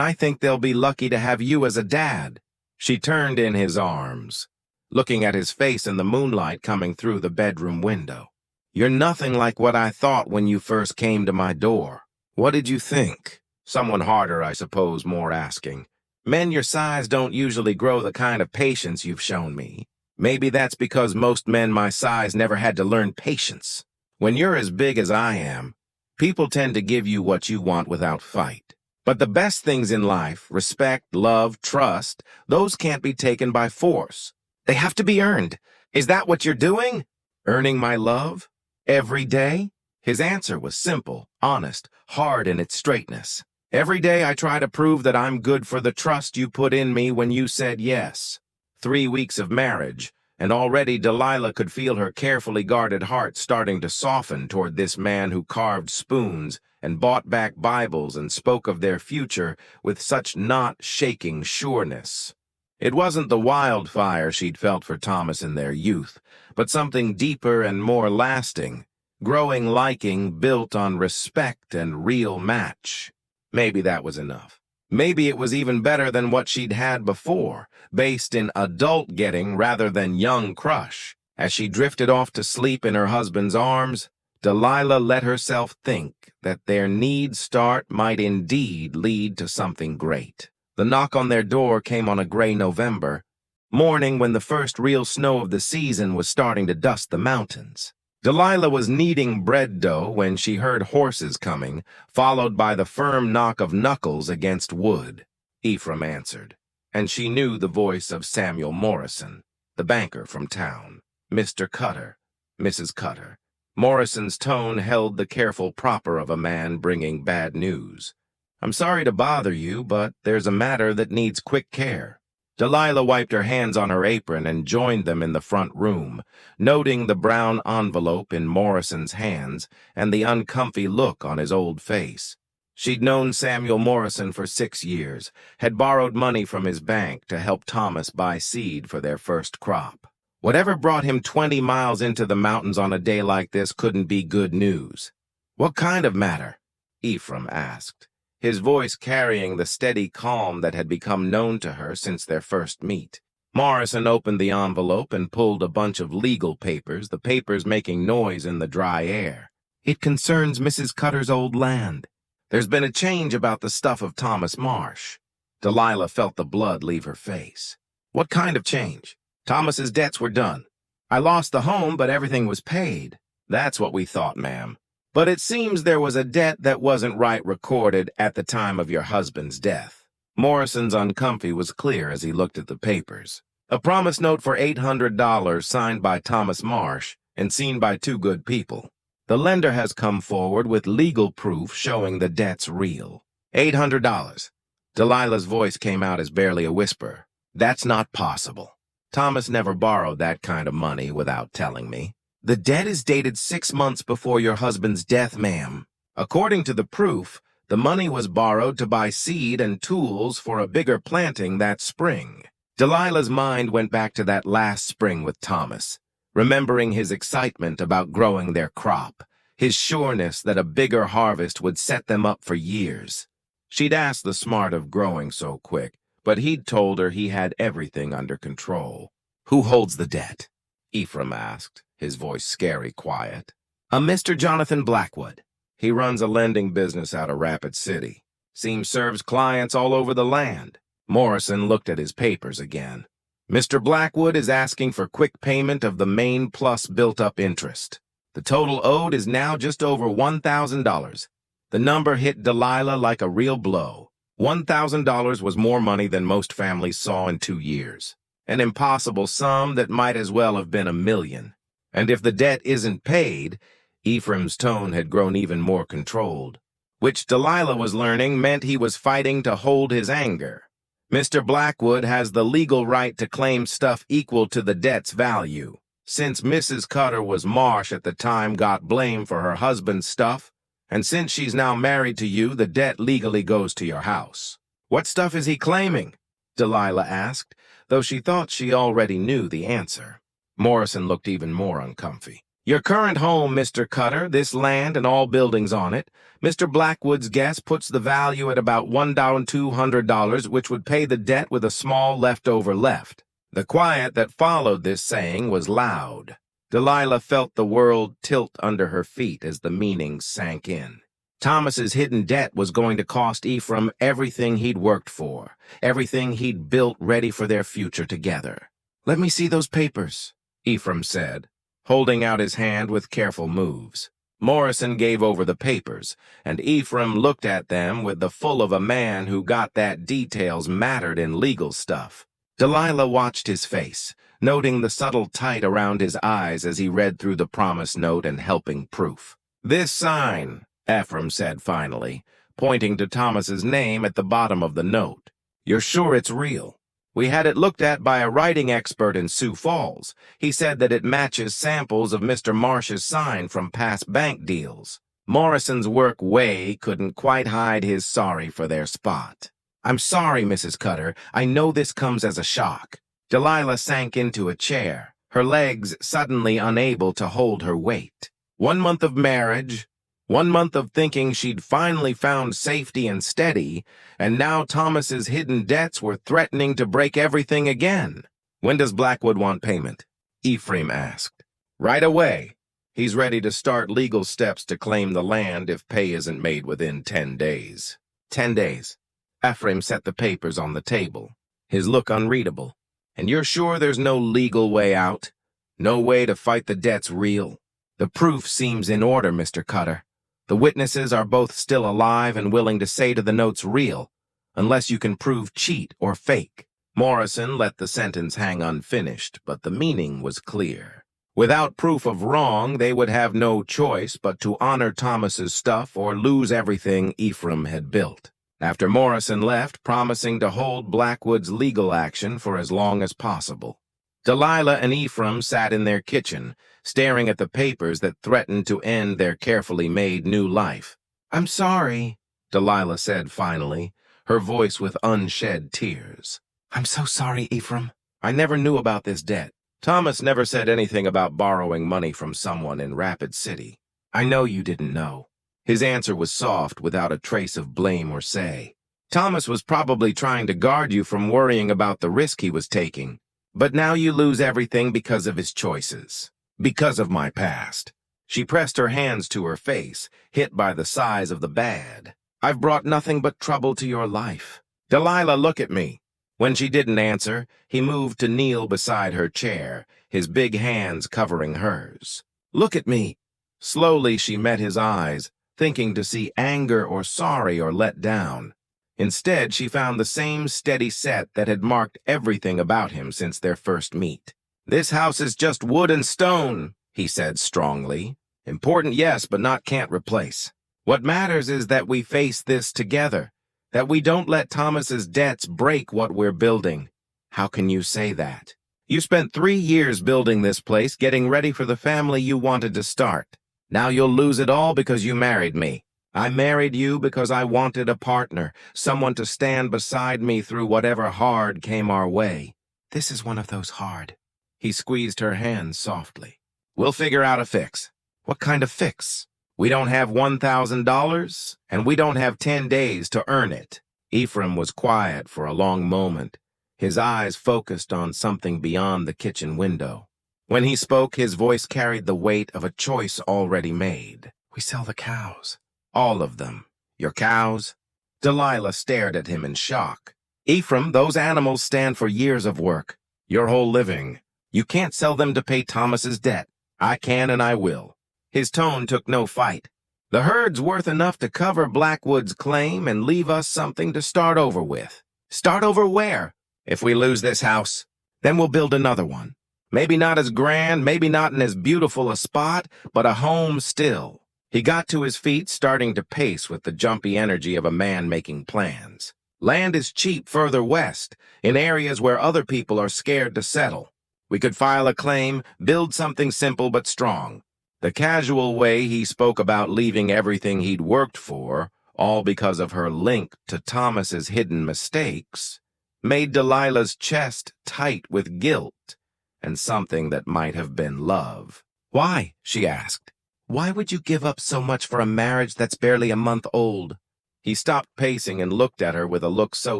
I think they'll be lucky to have you as a dad." She turned in his arms, looking at his face in the moonlight coming through the bedroom window. "You're nothing like what I thought when you first came to my door." "What did you think?" "Someone harder, I suppose, more asking. Men your size don't usually grow the kind of patience you've shown me. Maybe that's because most men my size never had to learn patience. When you're as big as I am, people tend to give you what you want without fight. But the best things in life, respect, love, trust, those can't be taken by force. They have to be earned. Is that what you're doing? Earning my love? Every day?" His answer was simple, honest, hard in its straightness. "Every day I try to prove that I'm good for the trust you put in me when you said yes." 3 weeks of marriage, and already Delilah could feel her carefully guarded heart starting to soften toward this man who carved spoons and bought back Bibles and spoke of their future with such not-shaking sureness. It wasn't the wildfire she'd felt for Thomas in their youth, but something deeper and more lasting, growing liking built on respect and real match. Maybe that was enough. Maybe it was even better than what she'd had before, based in adult getting rather than young crush. As she drifted off to sleep in her husband's arms, Delilah let herself think that their need start might indeed lead to something great. The knock on their door came on a gray November morning when the first real snow of the season was starting to dust the mountains. Delilah was kneading bread dough when she heard horses coming, followed by the firm knock of knuckles against wood. Ephraim answered, and she knew the voice of Samuel Morrison, the banker from town. "Mr. Cutter, Mrs. Cutter." Morrison's tone held the careful proper of a man bringing bad news. "I'm sorry to bother you, but there's a matter that needs quick care." Delilah wiped her hands on her apron and joined them in the front room, noting the brown envelope in Morrison's hands and the uncomfy look on his old face. She'd known Samuel Morrison for 6 years, had borrowed money from his bank to help Thomas buy seed for their first crop. Whatever brought him 20 miles into the mountains on a day like this couldn't be good news. What kind of matter? Ephraim asked, his voice carrying the steady calm that had become known to her since their first meet. Morrison opened the envelope and pulled a bunch of legal papers, the papers making noise in the dry air. It concerns Mrs. Cutter's old land. There's been a change about the stuff of Thomas Marsh. Delilah felt the blood leave her face. What kind of change? Thomas's debts were done. I lost the home, but everything was paid. That's what we thought, ma'am. But it seems there was a debt that wasn't right recorded at the time of your husband's death. Morrison's uncomfy was clear as he looked at the papers. A promise note for $800 signed by Thomas Marsh and seen by two good people. The lender has come forward with legal proof showing the debt's real. $800. Delilah's voice came out as barely a whisper. That's not possible. Thomas never borrowed that kind of money without telling me. The debt is dated 6 months before your husband's death, ma'am. According to the proof, the money was borrowed to buy seed and tools for a bigger planting that spring. Delilah's mind went back to that last spring with Thomas, remembering his excitement about growing their crop, his sureness that a bigger harvest would set them up for years. She'd asked the smart of growing so quick, but he'd told her he had everything under control. Who holds the debt? Ephraim asked, his voice scary quiet. A Mr. Jonathan Blackwood. He runs a lending business out of Rapid City. Seems serves clients all over the land. Morrison looked at his papers again. Mr. Blackwood is asking for quick payment of the main plus built-up interest. The total owed is now just over $1,000. The number hit Delilah like a real blow. $1,000 was more money than most families saw in 2 years. An impossible sum that might as well have been $1 million. And if the debt isn't paid, Ephraim's tone had grown even more controlled, which Delilah was learning meant he was fighting to hold his anger. Mr. Blackwood has the legal right to claim stuff equal to the debt's value. Since Mrs. Cutter was Marsh at the time got blamed for her husband's stuff, and since she's now married to you, the debt legally goes to your house. What stuff is he claiming? Delilah asked, though she thought she already knew the answer. Morrison looked even more uncomfy. Your current home, Mr. Cutter, this land and all buildings on it. Mr. Blackwood's guess puts the value at about $1,200, which would pay the debt with a small leftover left. The quiet that followed this saying was loud. Delilah felt the world tilt under her feet as the meaning sank in. Thomas's hidden debt was going to cost Ephraim everything he'd worked for, everything he'd built ready for their future together. Let me see those papers, Ephraim said, holding out his hand with careful moves. Morrison gave over the papers, and Ephraim looked at them with the full of a man who got that details mattered in legal stuff. Delilah watched his face, noting the subtle tight around his eyes as he read through the promise note and helping proof. This sign, Ephraim said finally, pointing to Thomas's name at the bottom of the note. You're sure it's real? We had it looked at by a writing expert in Sioux Falls. He said that it matches samples of Mr. Marsh's sign from past bank deals. Morrison's work way couldn't quite hide his sorry for their spot. I'm sorry, Mrs. Cutter. I know this comes as a shock. Delilah sank into a chair, her legs suddenly unable to hold her weight. 1 month of marriage, 1 month of thinking she'd finally found safety and steady, and now Thomas's hidden debts were threatening to break everything again. When does Blackwood want payment? Ephraim asked. Right away. He's ready to start legal steps to claim the land if pay isn't made within 10 days. 10 days. Ephraim set the papers on the table, his look unreadable. And you're sure there's no legal way out? No way to fight the debts real? The proof seems in order, Mr. Cutter. The witnesses are both still alive and willing to say to the note's real, unless you can prove cheat or fake. Morrison let the sentence hang unfinished, but the meaning was clear. Without proof of wrong, they would have no choice but to honor Thomas's stuff or lose everything Ephraim had built. After Morrison left, promising to hold Blackwood's legal action for as long as possible. Delilah and Ephraim sat in their kitchen, staring at the papers that threatened to end their carefully made new life. I'm sorry, Delilah said finally, her voice with unshed tears. I'm so sorry, Ephraim. I never knew about this debt. Thomas never said anything about borrowing money from someone in Rapid City. I know you didn't know. His answer was soft, without a trace of blame or say. Thomas was probably trying to guard you from worrying about the risk he was taking. But now you lose everything because of his choices. Because of my past. She pressed her hands to her face, hit by the size of the bad. I've brought nothing but trouble to your life. Delilah, look at me. When she didn't answer, he moved to kneel beside her chair, his big hands covering hers. Look at me. Slowly she met his eyes, thinking to see anger or sorry or let down. Instead, she found the same steady set that had marked everything about him since their first meet. This house is just wood and stone, he said strongly. Important, yes, but not can't replace. What matters is that we face this together. That we don't let Thomas's debts break what we're building. How can you say that? You spent 3 years building this place, getting ready for the family you wanted to start. Now you'll lose it all because you married me. I married you because I wanted a partner, someone to stand beside me through whatever hard came our way. This is one of those hard. He squeezed her hand softly. We'll figure out a fix. What kind of fix? We don't have $1,000, and we don't have 10 days to earn it. Ephraim was quiet for a long moment, his eyes focused on something beyond the kitchen window. When he spoke, his voice carried the weight of a choice already made. We sell the cows. All of them. Your cows? Delilah stared at him in shock. Ephraim, those animals stand for years of work. Your whole living. You can't sell them to pay Thomas's debt. I can and I will. His tone took no fight. The herd's worth enough to cover Blackwood's claim and leave us something to start over with. Start over where? If we lose this house, then we'll build another one. Maybe not as grand, maybe not in as beautiful a spot, but a home still. He got to his feet, starting to pace with the jumpy energy of a man making plans. Land is cheap further west, in areas where other people are scared to settle. We could file a claim, build something simple but strong. The casual way he spoke about leaving everything he'd worked for, all because of her link to Thomas's hidden mistakes, made Delilah's chest tight with guilt and something that might have been love. Why? She asked. Why would you give up so much for a marriage that's barely a month old? He stopped pacing and looked at her with a look so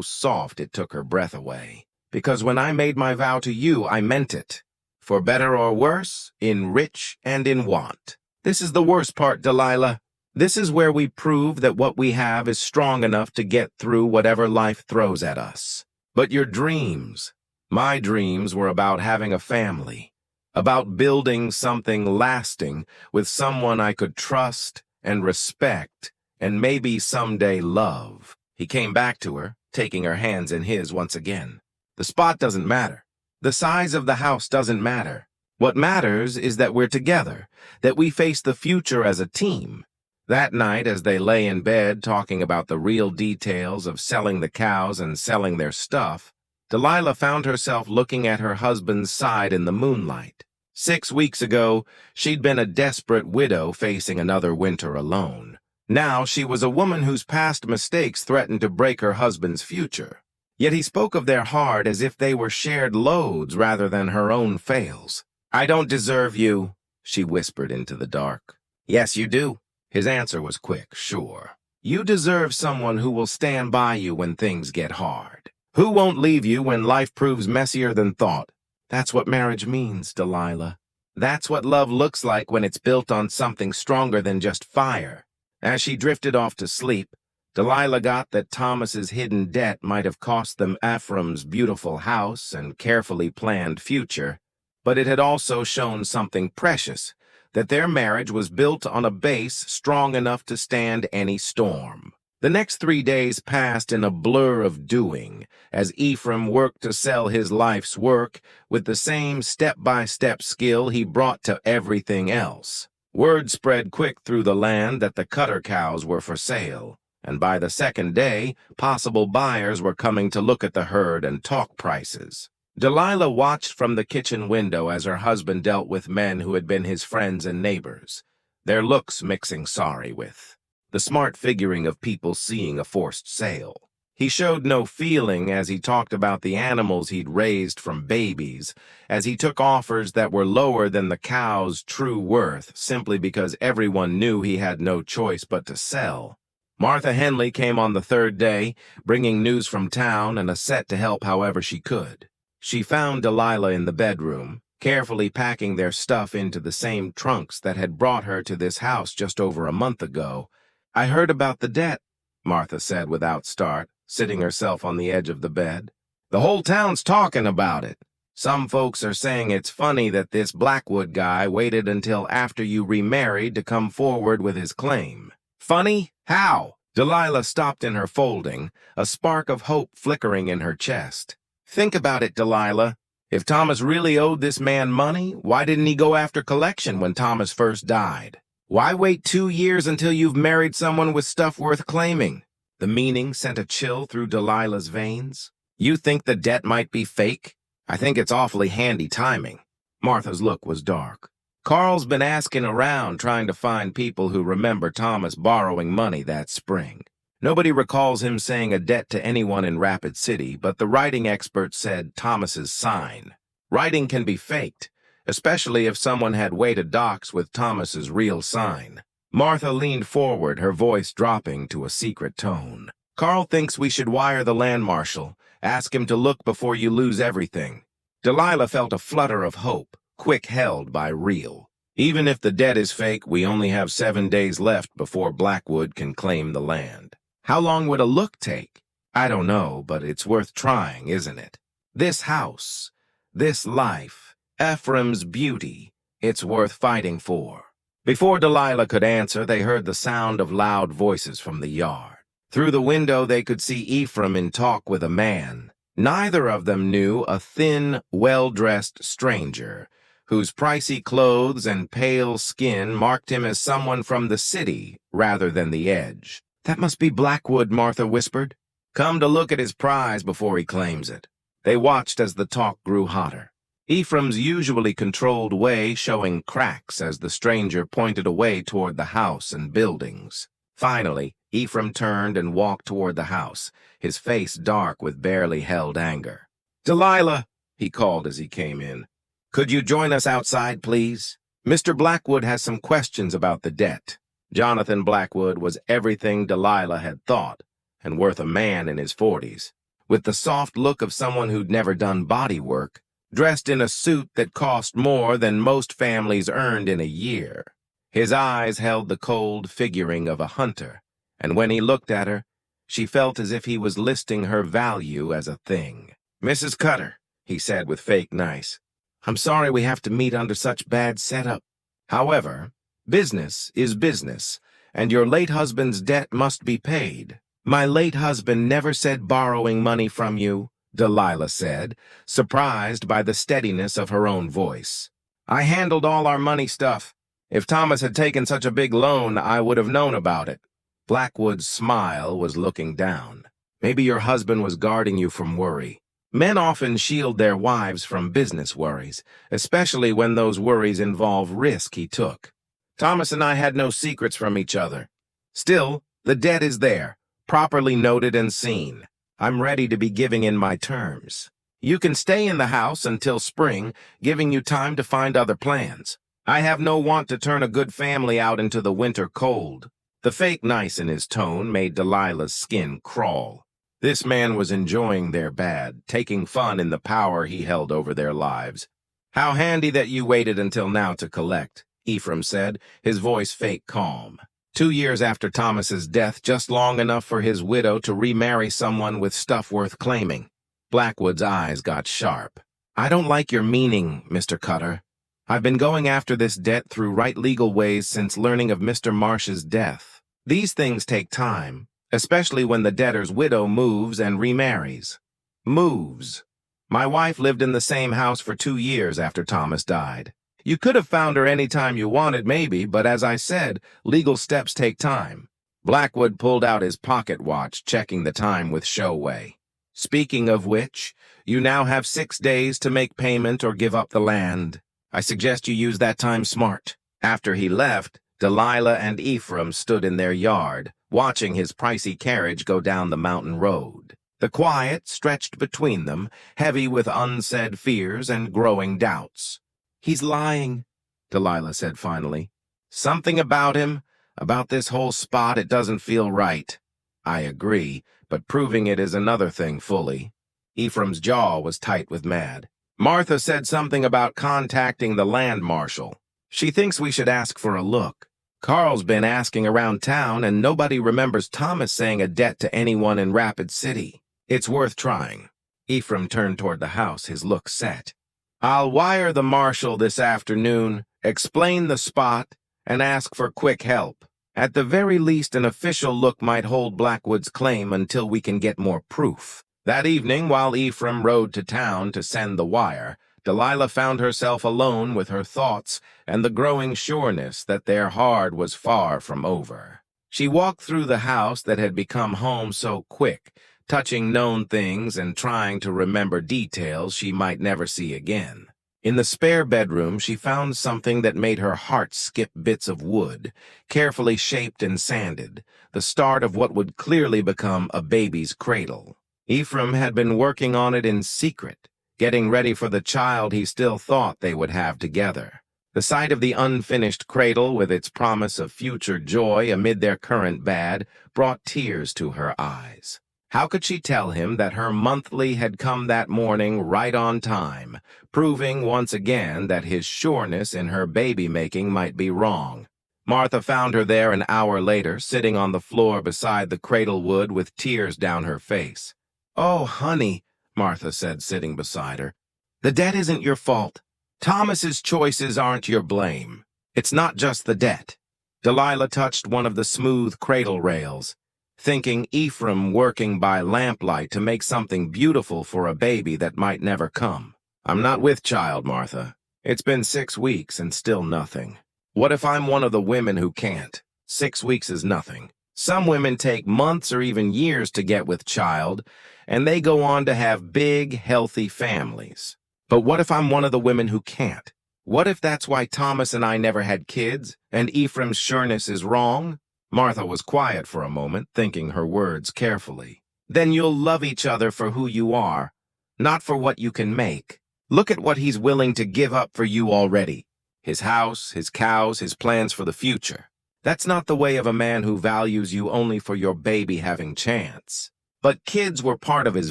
soft it took her breath away. Because when I made my vow to you, I meant it. For better or worse, in rich and in want. This is the worst part, Delilah. This is where we prove that what we have is strong enough to get through whatever life throws at us. But your dreams, my dreams, were about having a family, about building something lasting with someone I could trust and respect and maybe someday love. He came back to her, taking her hands in his once again. The spot doesn't matter. The size of the house doesn't matter. What matters is that we're together, that we face the future as a team. That night, as they lay in bed talking about the real details of selling the cows and selling their stuff, Delilah found herself looking at her husband's side in the moonlight. 6 weeks ago, she'd been a desperate widow facing another winter alone. Now she was a woman whose past mistakes threatened to break her husband's future. Yet he spoke of their heart as if they were shared loads rather than her own fails. I don't deserve you, she whispered into the dark. Yes, you do. His answer was quick, sure. You deserve someone who will stand by you when things get hard. Who won't leave you when life proves messier than thought? That's what marriage means, Delilah. That's what love looks like when it's built on something stronger than just fire. As she drifted off to sleep, Delilah got that Thomas's hidden debt might have cost them Ephraim's beautiful house and carefully planned future, but it had also shown something precious, that their marriage was built on a base strong enough to stand any storm. The next 3 days passed in a blur of doing, as Ephraim worked to sell his life's work with the same step-by-step skill he brought to everything else. Word spread quick through the land that the Cutter cows were for sale, and by the second day, possible buyers were coming to look at the herd and talk prices. Delilah watched from the kitchen window as her husband dealt with men who had been his friends and neighbors, their looks mixing sorry with the smart figuring of people seeing a forced sale. He showed no feeling as he talked about the animals he'd raised from babies, as he took offers that were lower than the cow's true worth simply because everyone knew he had no choice but to sell. Martha Henley came on the third day, bringing news from town and a set to help however she could. She found Delilah in the bedroom, carefully packing their stuff into the same trunks that had brought her to this house just over a month ago. "I heard about the debt," Martha said without start, sitting herself on the edge of the bed. "The whole town's talking about it. Some folks are saying it's funny that this Blackwood guy waited until after you remarried to come forward with his claim." "Funny? How?" Delilah stopped in her folding, a spark of hope flickering in her chest. "Think about it, Delilah. If Thomas really owed this man money, why didn't he go after collection when Thomas first died? Why wait 2 years until you've married someone with stuff worth claiming?" The meaning sent a chill through Delilah's veins. "You think the debt might be fake? I think it's awfully handy timing." Martha's look was dark. "Carl's been asking around trying to find people who remember Thomas borrowing money that spring. Nobody recalls him saying a debt to anyone in Rapid City, but the writing expert said Thomas's sign. Writing can be faked, especially if someone had weighted docs with Thomas's real sign." Martha leaned forward, her voice dropping to a secret tone. "Carl thinks we should wire the land marshal. Ask him to look before you lose everything." Delilah felt a flutter of hope, quick held by real. "Even if the debt is fake, we only have 7 days left before Blackwood can claim the land." "How long would a look take?" "I don't know, but it's worth trying, isn't it? This house, this life, Ephraim's beauty, it's worth fighting for." Before Delilah could answer, they heard the sound of loud voices from the yard. Through the window, they could see Ephraim in talk with a man. Neither of them knew a thin, well-dressed stranger, whose pricey clothes and pale skin marked him as someone from the city rather than the edge. "That must be Blackwood," Martha whispered. "Come to look at his prize before he claims it." They watched as the talk grew hotter. Ephraim's usually controlled way showing cracks as the stranger pointed away toward the house and buildings. Finally, Ephraim turned and walked toward the house, his face dark with barely held anger. "Delilah," he called as he came in, "could you join us outside, please? Mr. Blackwood has some questions about the debt." Jonathan Blackwood was everything Delilah had thought, and worth a man in his 40s. With the soft look of someone who'd never done body work, dressed in a suit that cost more than most families earned in a year. His eyes held the cold figuring of a hunter, and when he looked at her, she felt as if he was listing her value as a thing. "Mrs. Cutter," he said with fake nice, "I'm sorry we have to meet under such bad setup. However, business is business, and your late husband's debt must be paid." "My late husband never said borrowing money from you," Delilah said, surprised by the steadiness of her own voice. "I handled all our money stuff. If Thomas had taken such a big loan, I would have known about it." Blackwood's smile was looking down. "Maybe your husband was guarding you from worry. Men often shield their wives from business worries, especially when those worries involve risk he took. Thomas and I had no secrets from each other. Still, the debt is there, properly noted and seen. I'm ready to be giving in my terms. You can stay in the house until spring, giving you time to find other plans. I have no want to turn a good family out into the winter cold." The fake nice in his tone made Delilah's skin crawl. This man was enjoying their bad, taking fun in the power he held over their lives. "How handy that you waited until now to collect," Ephraim said, his voice fake calm. 2 years after Thomas's death, just long enough for his widow to remarry someone with stuff worth claiming. Blackwood's eyes got sharp. "I don't like your meaning, Mr. Cutter. I've been going after this debt through right legal ways since learning of Mr. Marsh's death. These things take time, especially when the debtor's widow moves and remarries." "Moves. My wife lived in the same house for 2 years after Thomas died. You could have found her any time you wanted, maybe, but as I said, legal steps take time." Blackwood pulled out his pocket watch, checking the time with showway. "Speaking of which, you now have 6 days to make payment or give up the land. I suggest you use that time smart." After he left, Delilah and Ephraim stood in their yard, watching his pricey carriage go down the mountain road. The quiet stretched between them, heavy with unsaid fears and growing doubts. "He's lying," Delilah said finally. "Something about him, about this whole spot, it doesn't feel right." "I agree, but proving it is another thing fully." Ephraim's jaw was tight with mad. "Martha said something about contacting the land marshal. She thinks we should ask for a look. Carl's been asking around town, and nobody remembers Thomas saying a debt to anyone in Rapid City. It's worth trying." Ephraim turned toward the house, his look set. "I'll wire the marshal this afternoon, explain the spot, and ask for quick help. At the very least, an official look might hold Blackwood's claim until we can get more proof." That evening, while Ephraim rode to town to send the wire, Delilah found herself alone with her thoughts and the growing sureness that their hard was far from over. She walked through the house that had become home so quick, touching known things and trying to remember details she might never see again. In the spare bedroom, she found something that made her heart skip bits of wood, carefully shaped and sanded, the start of what would clearly become a baby's cradle. Ephraim had been working on it in secret, getting ready for the child he still thought they would have together. The sight of the unfinished cradle, with its promise of future joy amid their current bad, brought tears to her eyes. How could she tell him that her monthly had come that morning right on time, proving once again that his sureness in her baby-making might be wrong? Martha found her there an hour later, sitting on the floor beside the cradle wood with tears down her face. "Oh, honey," Martha said, sitting beside her, "the debt isn't your fault. Thomas's choices aren't your blame. It's not just the debt." Delilah touched one of the smooth cradle rails, thinking Ephraim working by lamplight to make something beautiful for a baby that might never come. "I'm not with child, Martha. It's been 6 weeks and still nothing. What if I'm one of the women who can't? 6 weeks is nothing. Some women take months or even years to get with child, and they go on to have big, healthy families. But what if I'm one of the women who can't? What if that's why Thomas and I never had kids, and Ephraim's sureness is wrong?" Martha was quiet for a moment, thinking her words carefully. "Then you'll love each other for who you are, not for what you can make. Look at what he's willing to give up for you already. His house, his cows, his plans for the future. That's not the way of a man who values you only for your baby having chance." But kids were part of his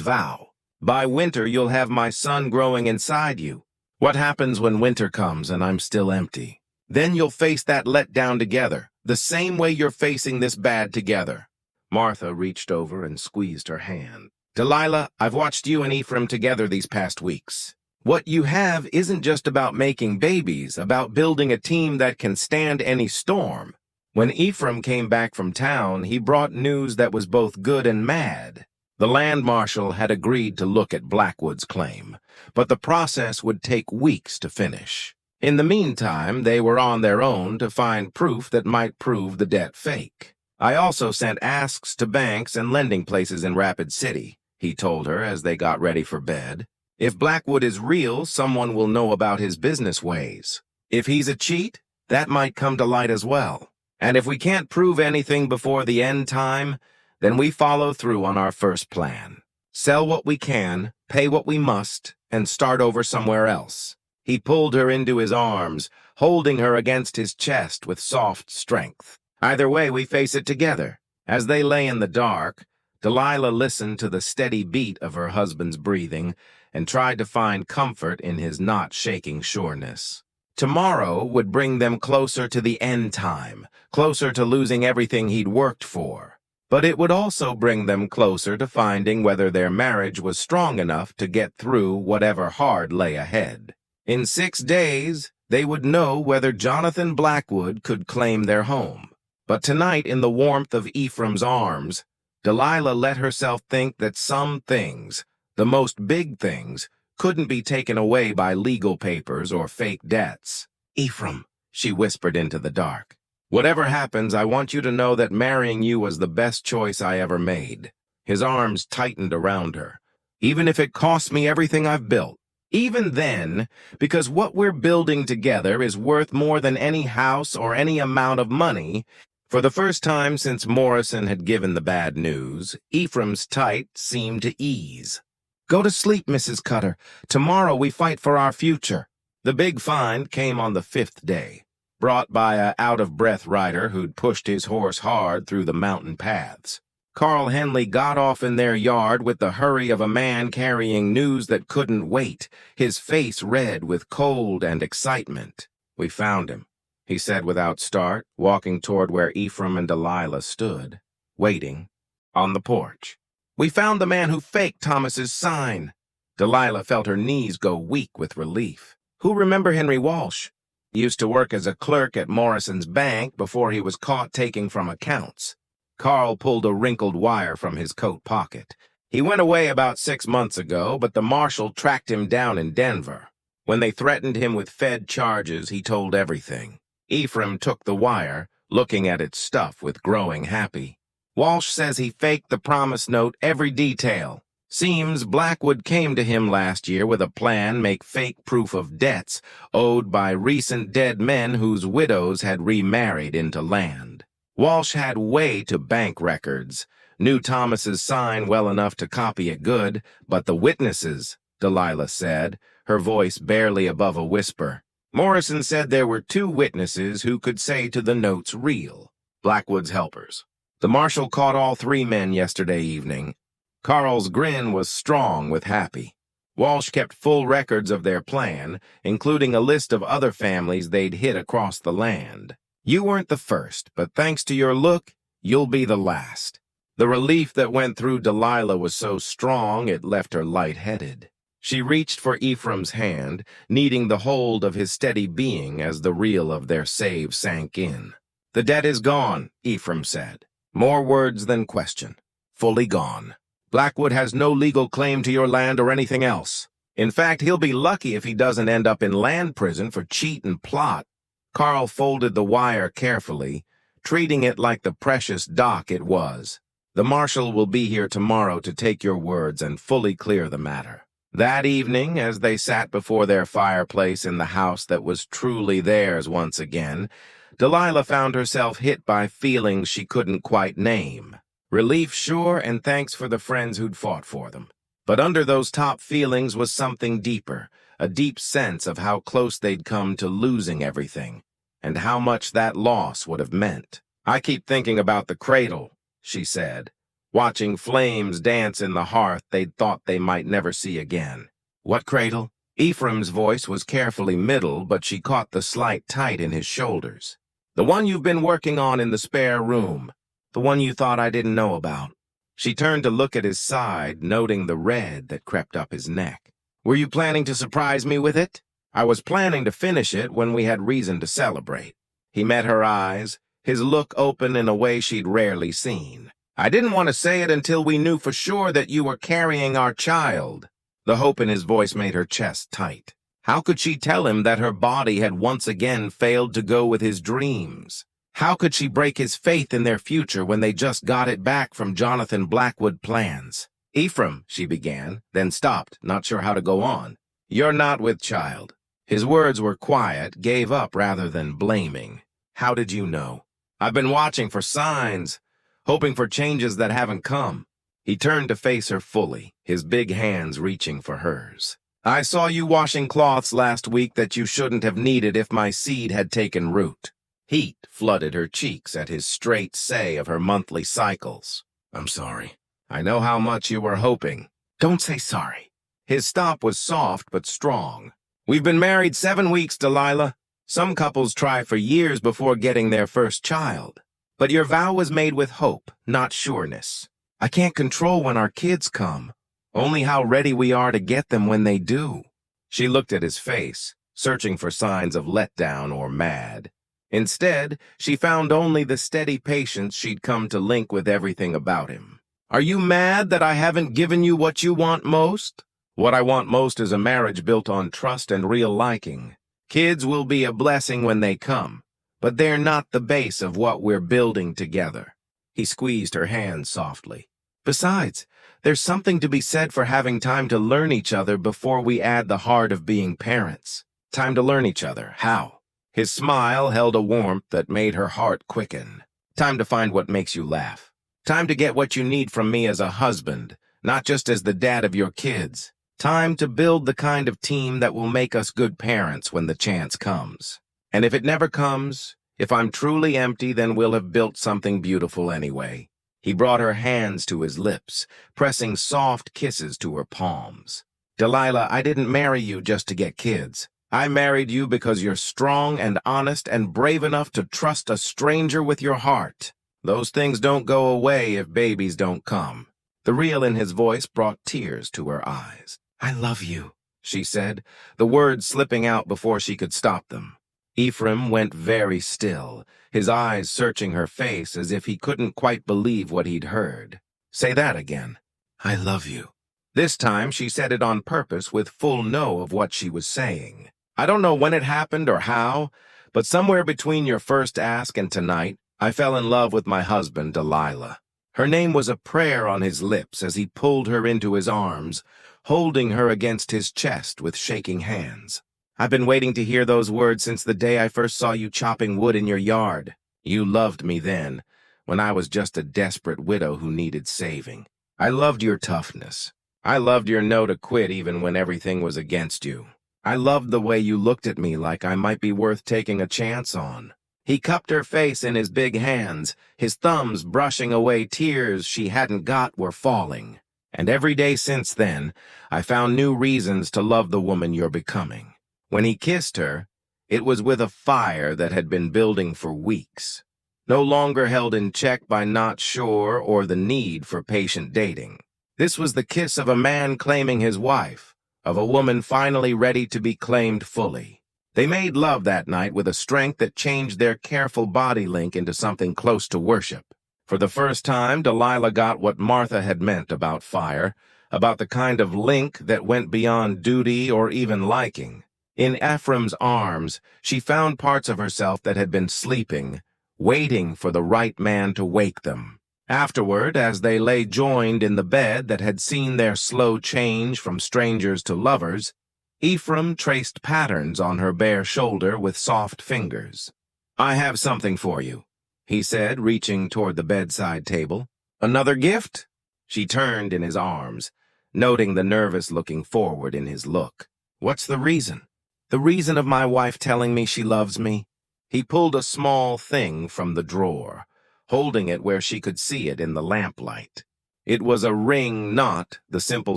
vow. "By winter, you'll have my son growing inside you. What happens when winter comes and I'm still empty? Then you'll face that letdown together, the same way you're facing this bad together." Martha reached over and squeezed her hand. "Delilah, I've watched you and Ephraim together these past weeks. What you have isn't just about making babies, about building a team that can stand any storm. When Ephraim came back from town, he brought news that was both good and mad. The land marshal had agreed to look at Blackwood's claim, but the process would take weeks to finish. In the meantime, they were on their own to find proof that might prove the debt fake. "I also sent asks to banks and lending places in Rapid City," he told her as they got ready for bed. "If Blackwood is real, someone will know about his business ways. If he's a cheat, that might come to light as well. And if we can't prove anything before the end time, then we follow through on our first plan. Sell what we can, pay what we must, and start over somewhere else." He pulled her into his arms, holding her against his chest with soft strength. "Either way, we face it together." As they lay in the dark, Delilah listened to the steady beat of her husband's breathing and tried to find comfort in his not shaking sureness. Tomorrow would bring them closer to the end time, closer to losing everything he'd worked for. But it would also bring them closer to finding whether their marriage was strong enough to get through whatever hard lay ahead. In 6 days, they would know whether Jonathan Blackwood could claim their home. But tonight, in the warmth of Ephraim's arms, Delilah let herself think that some things, the most big things, couldn't be taken away by legal papers or fake debts. "Ephraim," she whispered into the dark, "whatever happens, I want you to know that marrying you was the best choice I ever made." His arms tightened around her. "Even if it costs me everything I've built." Even then, because what we're building together is worth more than any house or any amount of money. For the first time since Morrison had given the bad news, Ephraim's tight seemed to ease. Go to sleep, Mrs. Cutter. Tomorrow we fight for our future. The big find came on the 5th day, brought by a out-of-breath rider who'd pushed his horse hard through the mountain paths. Carl Henley got off in their yard with the hurry of a man carrying news that couldn't wait, his face red with cold and excitement. We found him, he said without start, walking toward where Ephraim and Delilah stood, waiting, on the porch. We found the man who faked Thomas's sign. Delilah felt her knees go weak with relief. Who remember Henry Walsh? He used to work as a clerk at Morrison's bank before he was caught taking from accounts. Carl pulled a wrinkled wire from his coat pocket. He went away about 6 months ago, but the marshal tracked him down in Denver. When they threatened him with Fed charges, he told everything. Ephraim took the wire, looking at its stuff with growing happy. Walsh says he faked the promise note every detail. Seems Blackwood came to him last year with a plan make fake proof of debts owed by recent dead men whose widows had remarried into land. Walsh had way to bank records, knew Thomas's sign well enough to copy it good, but the witnesses, Delilah said, her voice barely above a whisper. Morrison said there were 2 witnesses who could say to the note's real, Blackwood's helpers. The marshal caught all 3 men yesterday evening. Carl's grin was strong with happy. Walsh kept full records of their plan, including a list of other families they'd hit across the land. You weren't the first, but thanks to your look, you'll be the last. The relief that went through Delilah was so strong it left her lightheaded. She reached for Ephraim's hand, needing the hold of his steady being as the reel of their save sank in. The debt is gone, Ephraim said. More words than question. Fully gone. Blackwood has no legal claim to your land or anything else. In fact, he'll be lucky if he doesn't end up in land prison for cheat and plot. Carl folded the wire carefully, treating it like the precious dock it was. The marshal will be here tomorrow to take your words and fully clear the matter. That evening, as they sat before their fireplace in the house that was truly theirs once again, Delilah found herself hit by feelings she couldn't quite name. Relief, sure, and thanks for the friends who'd fought for them. But under those top feelings was something deeper, a deep sense of how close they'd come to losing everything, and how much that loss would have meant. I keep thinking about the cradle, she said, watching flames dance in the hearth they'd thought they might never see again. What cradle? Ephraim's voice was carefully middle, but she caught the slight tight in his shoulders. The one you've been working on in the spare room. The one you thought I didn't know about. She turned to look at his side, noting the red that crept up his neck. Were you planning to surprise me with it? I was planning to finish it when we had reason to celebrate. He met her eyes, his look open in a way she'd rarely seen. I didn't want to say it until we knew for sure that you were carrying our child. The hope in his voice made her chest tight. How could she tell him that her body had once again failed to go with his dreams? How could she break his faith in their future when they just got it back from Jonathan Blackwood plans? Ephraim, she began, then stopped, not sure how to go on. You're not with child. His words were quiet, gave up rather than blaming. How did you know? I've been watching for signs, hoping for changes that haven't come. He turned to face her fully, his big hands reaching for hers. I saw you washing cloths last week that you shouldn't have needed if my seed had taken root. Heat flooded her cheeks at his straight say of her monthly cycles. I'm sorry. I know how much you were hoping. Don't say sorry. His stop was soft but strong. We've been married 7 weeks, Delilah. Some couples try for years before getting their first child. But your vow was made with hope, not sureness. I can't control when our kids come, only how ready we are to get them when they do. She looked at his face, searching for signs of letdown or mad. Instead, she found only the steady patience she'd come to link with everything about him. Are you mad that I haven't given you what you want most? What I want most is a marriage built on trust and real liking. Kids will be a blessing when they come, but they're not the base of what we're building together. He squeezed her hand softly. Besides, there's something to be said for having time to learn each other before we add the hard of being parents. Time to learn each other. How? His smile held a warmth that made her heart quicken. Time to find what makes you laugh. Time to get what you need from me as a husband, not just as the dad of your kids. Time to build the kind of team that will make us good parents when the chance comes. And if it never comes, if I'm truly empty, then we'll have built something beautiful anyway. He brought her hands to his lips, pressing soft kisses to her palms. Delilah, I didn't marry you just to get kids. I married you because you're strong and honest and brave enough to trust a stranger with your heart. Those things don't go away if babies don't come. The real in his voice brought tears to her eyes. I love you, she said, the words slipping out before she could stop them. Ephraim went very still, his eyes searching her face as if he couldn't quite believe what he'd heard. Say that again. I love you. This time she said it on purpose with full know of what she was saying. I don't know when it happened or how, but somewhere between your first ask and tonight, I fell in love with my husband, Delilah. Her name was a prayer on his lips as he pulled her into his arms, holding her against his chest with shaking hands. I've been waiting to hear those words since the day I first saw you chopping wood in your yard. You loved me then, when I was just a desperate widow who needed saving. I loved your toughness. I loved your no to quit even when everything was against you. I loved the way you looked at me like I might be worth taking a chance on. He cupped her face in his big hands, his thumbs brushing away tears she hadn't got were falling. And every day since then, I found new reasons to love the woman you're becoming. When he kissed her, it was with a fire that had been building for weeks, no longer held in check by not sure or the need for patient dating. This was the kiss of a man claiming his wife, of a woman finally ready to be claimed fully. They made love that night with a strength that changed their careful body link into something close to worship. For the first time, Delilah got what Martha had meant about fire, about the kind of link that went beyond duty or even liking. In Ephraim's arms, she found parts of herself that had been sleeping, waiting for the right man to wake them. Afterward, as they lay joined in the bed that had seen their slow change from strangers to lovers, Ephraim traced patterns on her bare shoulder with soft fingers. I have something for you, he said, reaching toward the bedside table. Another gift? She turned in his arms, noting the nervous looking forward in his look. What's the reason? The reason of my wife telling me she loves me? He pulled a small thing from the drawer, holding it where she could see it in the lamplight. It was a ring, not the simple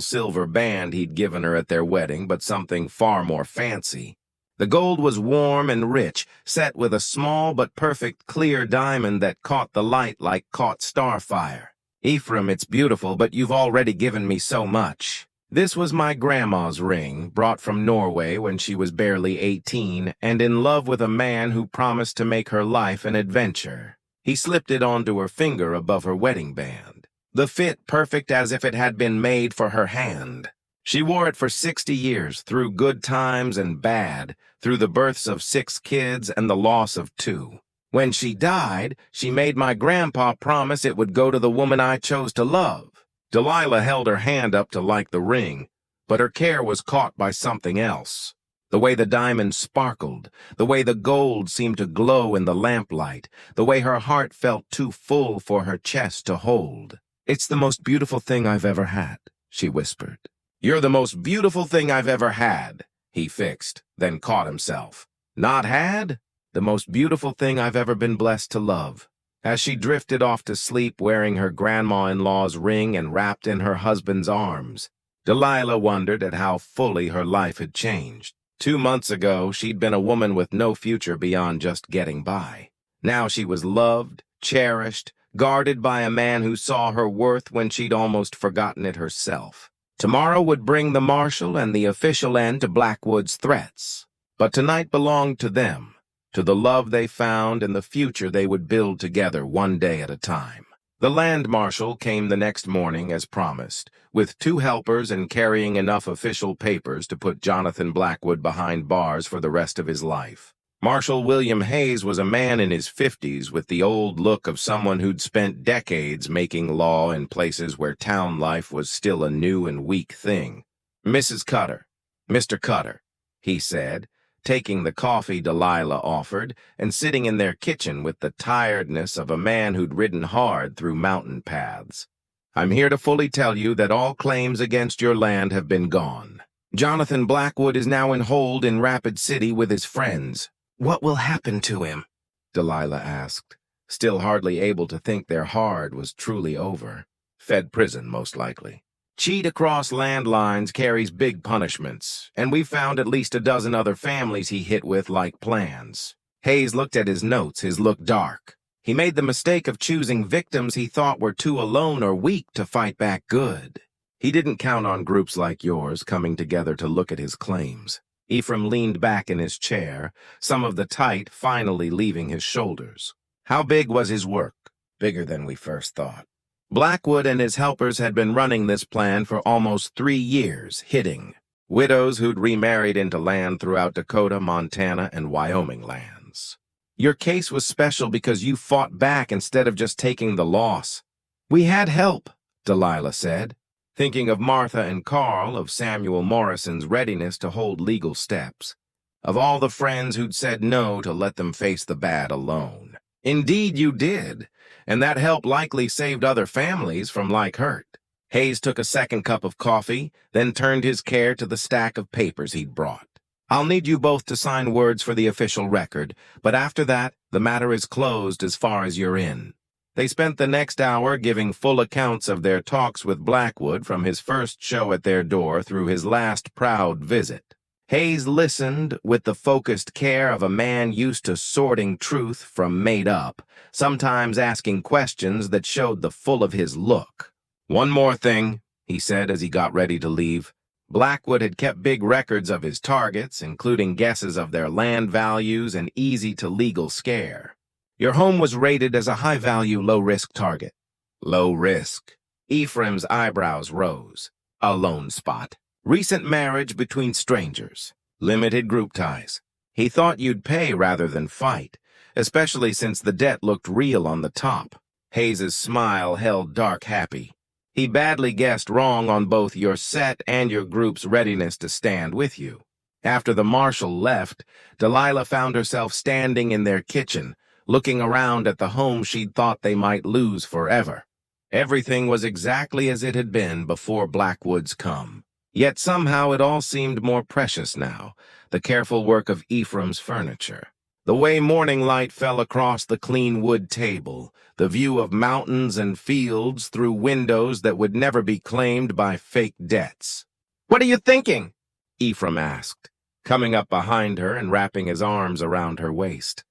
silver band he'd given her at their wedding, but something far more fancy. The gold was warm and rich, set with a small but perfect clear diamond that caught the light like caught starfire. Ephraim, it's beautiful, but you've already given me so much. This was my grandma's ring, brought from Norway when she was barely 18, and in love with a man who promised to make her life an adventure. He slipped it onto her finger above her wedding band. The fit perfect as if it had been made for her hand. She wore it for 60 years, through good times and bad, through the births of 6 kids and the loss of 2. When she died, she made my grandpa promise it would go to the woman I chose to love. Delilah held her hand up to like the ring, but her care was caught by something else. The way the diamond sparkled, the way the gold seemed to glow in the lamplight, the way her heart felt too full for her chest to hold. It's the most beautiful thing I've ever had, she whispered. You're the most beautiful thing I've ever had, he fixed, then caught himself. Not had? The most beautiful thing I've ever been blessed to love. As she drifted off to sleep wearing her grandma-in-law's ring and wrapped in her husband's arms, Delilah wondered at how fully her life had changed. 2 months ago, she'd been a woman with no future beyond just getting by. Now she was loved, cherished, guarded by a man who saw her worth when she'd almost forgotten it herself. Tomorrow would bring the marshal and the official end to Blackwood's threats. But tonight belonged to them, to the love they found and the future they would build together one day at a time. The land marshal came the next morning as promised, with 2 helpers and carrying enough official papers to put Jonathan Blackwood behind bars for the rest of his life. Marshal William Hayes was a man in his 50s with the old look of someone who'd spent decades making law in places where town life was still a new and weak thing. "Mrs. Cutter, Mr. Cutter," he said, taking the coffee Delilah offered and sitting in their kitchen with the tiredness of a man who'd ridden hard through mountain paths. "I'm here to fully tell you that all claims against your land have been gone. Jonathan Blackwood is now in hold in Rapid City with his friends." "What will happen to him?" Delilah asked, still hardly able to think their hard was truly over. "Fed prison, most likely. Cheat across landlines carries big punishments, and we've found at least a dozen other families he hit with like plans." Hayes looked at his notes, his look dark. He made the mistake of choosing victims he thought were too alone or weak to fight back good. He didn't count on groups like yours coming together to look at his claims. Ephraim leaned back in his chair, some of the tight finally leaving his shoulders. "How big was his work?" "Bigger than we first thought. Blackwood and his helpers had been running this plan for almost 3 years, hitting widows who'd remarried into land throughout Dakota, Montana, and Wyoming lands. Your case was special because you fought back instead of just taking the loss." "We had help," Delilah said, thinking of Martha and Carl, of Samuel Morrison's readiness to hold legal steps, of all the friends who'd said no to let them face the bad alone. "Indeed you did, and that help likely saved other families from like hurt." Hayes took a second cup of coffee, then turned his care to the stack of papers he'd brought. "I'll need you both to sign words for the official record, but after that, the matter is closed as far as you're in." They spent the next hour giving full accounts of their talks with Blackwood from his first show at their door through his last proud visit. Hayes listened with the focused care of a man used to sorting truth from made up, sometimes asking questions that showed the full of his look. "One more thing," he said as he got ready to leave. Blackwood had kept big records of his targets, including guesses of their land values and easy-to-legal scare. Your home was rated as a high-value, low-risk target." "Low risk?" Ephraim's eyebrows rose. "A lone spot. Recent marriage between strangers. Limited group ties. He thought you'd pay rather than fight, especially since the debt looked real on the top." Hayes's smile held dark happy. "He badly guessed wrong on both your set and your group's readiness to stand with you." After the marshal left, Delilah found herself standing in their kitchen, looking around at the home she'd thought they might lose forever. Everything was exactly as it had been before Blackwood's come. Yet somehow it all seemed more precious now, the careful work of Ephraim's furniture, the way morning light fell across the clean wood table, the view of mountains and fields through windows that would never be claimed by fake debts. "What are you thinking?" Ephraim asked, coming up behind her and wrapping his arms around her waist.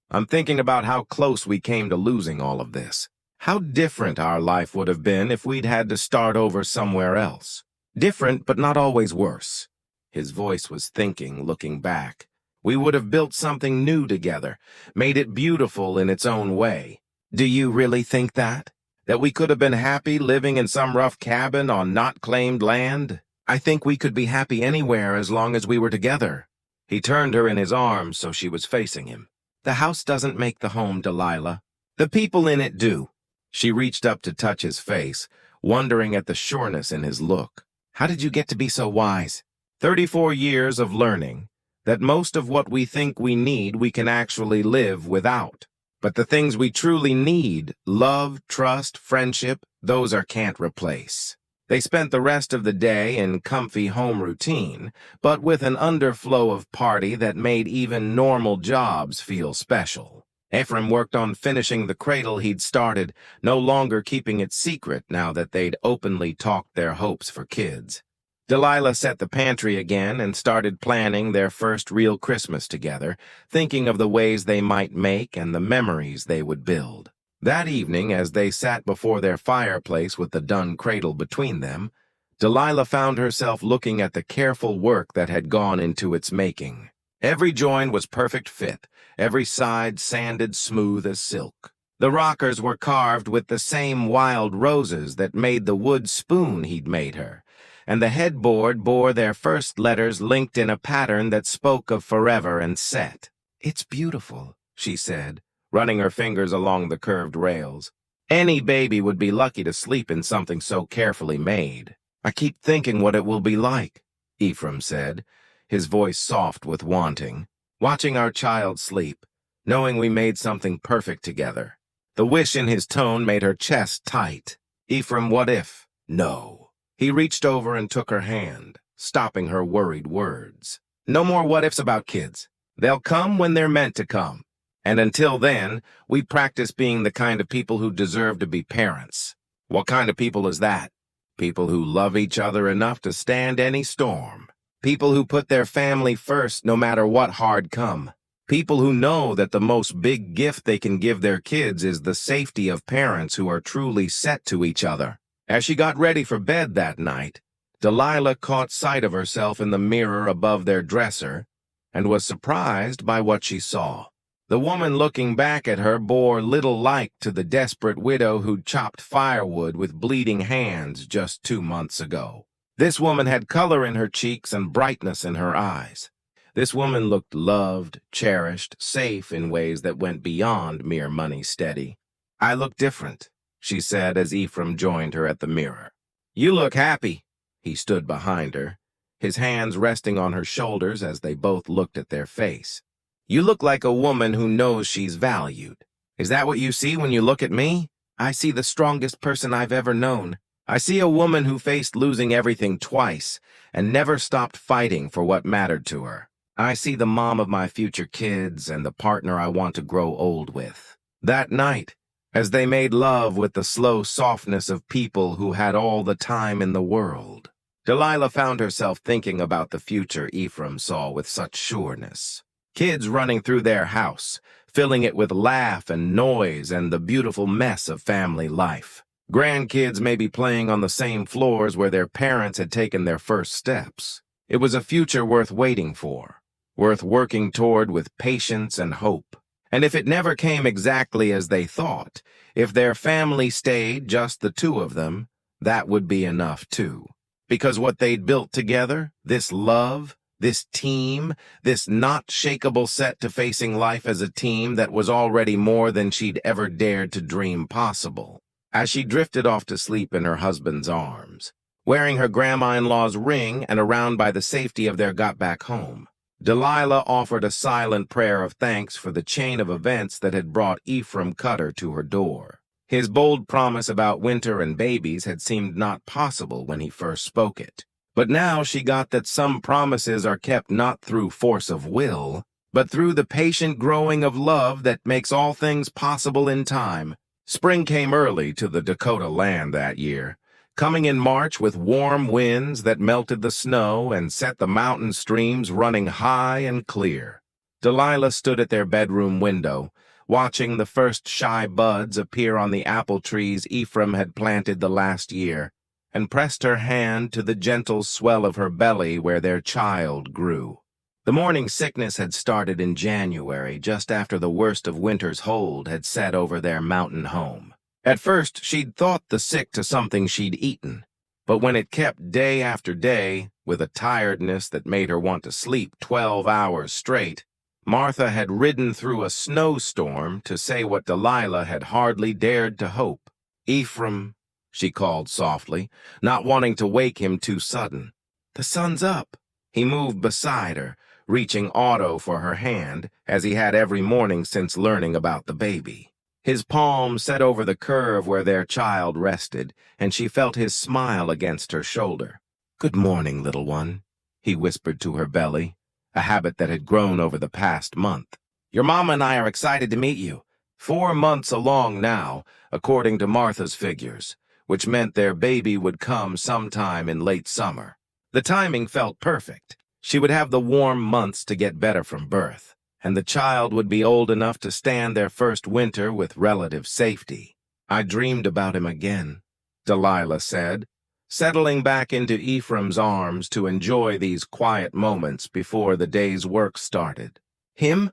"I'm thinking about how close we came to losing all of this. How different our life would have been if we'd had to start over somewhere else. Different, but not always worse." His voice was thinking, looking back. "We would have built something new together, made it beautiful in its own way." "Do you really think that? That we could have been happy living in some rough cabin on not claimed land? I think we could be happy anywhere as long as we were together." He turned her in his arms so she was facing him. "The house doesn't make the home, Delilah. The people in it do." She reached up to touch his face, wondering at the sureness in his look. "How did you get to be so wise?" 34 years of learning that most of what we think we need we can actually live without. But the things we truly need, love, trust, friendship, those can't replace. They spent the rest of the day in comfy home routine, but with an underflow of party that made even normal jobs feel special. Ephraim worked on finishing the cradle he'd started, no longer keeping it secret now that they'd openly talked their hopes for kids. Delilah set the pantry again and started planning their first real Christmas together, thinking of the ways they might make and the memories they would build. That evening, as they sat before their fireplace with the done cradle between them, Delilah found herself looking at the careful work that had gone into its making. Every joint was perfect fit, every side sanded smooth as silk. The rockers were carved with the same wild roses that made the wood spoon he'd made her, and the headboard bore their first letters linked in a pattern that spoke of forever and set. It's beautiful, she said, running her fingers along the curved rails. Any baby would be lucky to sleep in something so carefully made. I keep thinking what it will be like, Ephraim said, his voice soft with wanting, watching our child sleep, knowing we made something perfect together. The wish in his tone made her chest tight. Ephraim, what if? No. He reached over and took her hand, stopping her worried words. No more what-ifs about kids. They'll come when they're meant to come. And until then, we practice being the kind of people who deserve to be parents. What kind of people is that? People who love each other enough to stand any storm. People who put their family first no matter what hard come. People who know that the most big gift they can give their kids is the safety of parents who are truly set to each other. As she got ready for bed that night, Delilah caught sight of herself in the mirror above their dresser and was surprised by what she saw. The woman looking back at her bore little like to the desperate widow who'd chopped firewood with bleeding hands just 2 months ago. This woman had color in her cheeks and brightness in her eyes. This woman looked loved, cherished, safe in ways that went beyond mere money steady. I look different, she said as Ephraim joined her at the mirror. You look happy. He stood behind her, his hands resting on her shoulders as they both looked at their face. You look like a woman who knows she's valued. Is that what you see when you look at me? I see the strongest person I've ever known. I see a woman who faced losing everything twice and never stopped fighting for what mattered to her. I see the mom of my future kids and the partner I want to grow old with. That night, as they made love with the slow softness of people who had all the time in the world, Delilah found herself thinking about the future Ephraim saw with such sureness. Kids running through their house, filling it with laugh and noise and the beautiful mess of family life. Grandkids may be playing on the same floors where their parents had taken their first steps. It was a future worth waiting for, worth working toward with patience and hope. And if it never came exactly as they thought, if their family stayed just the two of them, that would be enough too. Because what they'd built together, this love, this team, this not shakeable set to facing life as a team that was already more than she'd ever dared to dream possible. As she drifted off to sleep in her husband's arms, wearing her grandma-in-law's ring and around by the safety of their got back home, Delilah offered a silent prayer of thanks for the chain of events that had brought Ephraim Cutter to her door. His bold promise about winter and babies had seemed not possible when he first spoke it. But now she got that some promises are kept not through force of will, but through the patient growing of love that makes all things possible in time. Spring came early to the Dakota land that year, coming in March with warm winds that melted the snow and set the mountain streams running high and clear. Delilah stood at their bedroom window, watching the first shy buds appear on the apple trees Ephraim had planted the last year, and pressed her hand to the gentle swell of her belly where their child grew. The morning sickness had started in January, just after the worst of winter's hold had set over their mountain home. At first, she'd thought the sick to something she'd eaten, but when it kept day after day, with a tiredness that made her want to sleep 12 hours straight, Martha had ridden through a snowstorm to say what Delilah had hardly dared to hope. Ephraim, she called softly, not wanting to wake him too sudden. The sun's up. He moved beside her, reaching Otto for her hand, as he had every morning since learning about the baby. His palm set over the curve where their child rested, and she felt his smile against her shoulder. Good morning, little one, he whispered to her belly, a habit that had grown over the past month. Your mama and I are excited to meet you. 4 months along now, according to Martha's figures, which meant their baby would come sometime in late summer. The timing felt perfect. She would have the warm months to get better from birth, and the child would be old enough to stand their first winter with relative safety. I dreamed about him again, Delilah said, settling back into Ephraim's arms to enjoy these quiet moments before the day's work started. Him?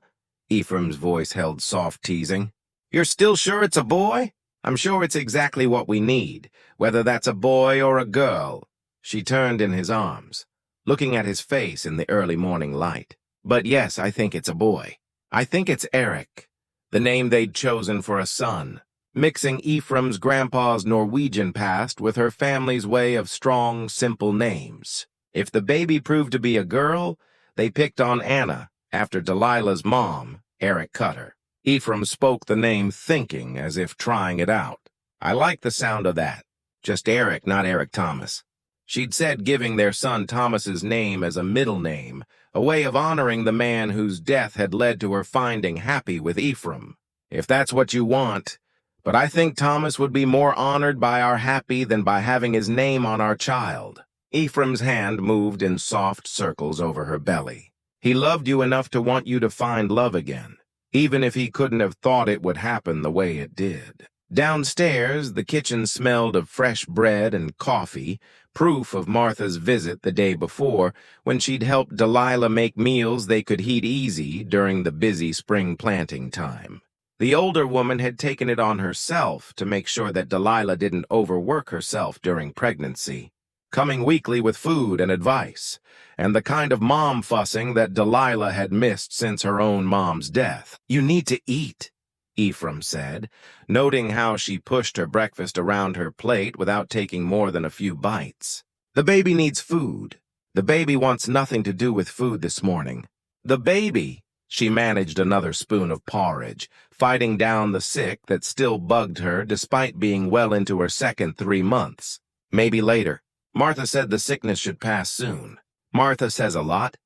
Ephraim's voice held soft teasing. You're still sure it's a boy? I'm sure it's exactly what we need, whether that's a boy or a girl. She turned in his arms, looking at his face in the early morning light. But yes, I think it's a boy. I think it's Eric, the name they'd chosen for a son, mixing Ephraim's grandpa's Norwegian past with her family's way of strong, simple names. If the baby proved to be a girl, they picked on Anna, after Delilah's mom, Eric Cutter. Ephraim spoke the name thinking, as if trying it out. I like the sound of that. Just Eric, not Eric Thomas. She'd said giving their son Thomas's name as a middle name, a way of honoring the man whose death had led to her finding happy with Ephraim. If that's what you want, but I think Thomas would be more honored by our happy than by having his name on our child. Ephraim's hand moved in soft circles over her belly. He loved you enough to want you to find love again, even if he couldn't have thought it would happen the way it did. Downstairs, the kitchen smelled of fresh bread and coffee, proof of Martha's visit the day before, when she'd helped Delilah make meals they could heat easy during the busy spring planting time. The older woman had taken it on herself to make sure that Delilah didn't overwork herself during pregnancy, coming weekly with food and advice, and the kind of mom fussing that Delilah had missed since her own mom's death. "You need to eat," Ephraim said, noting how she pushed her breakfast around her plate without taking more than a few bites. "The baby needs food. The baby wants nothing to do with food this morning. The baby." She managed another spoon of porridge, fighting down the sick that still bugged her despite being well into her second 3 months. "Maybe later. Martha said the sickness should pass soon." Martha says a lot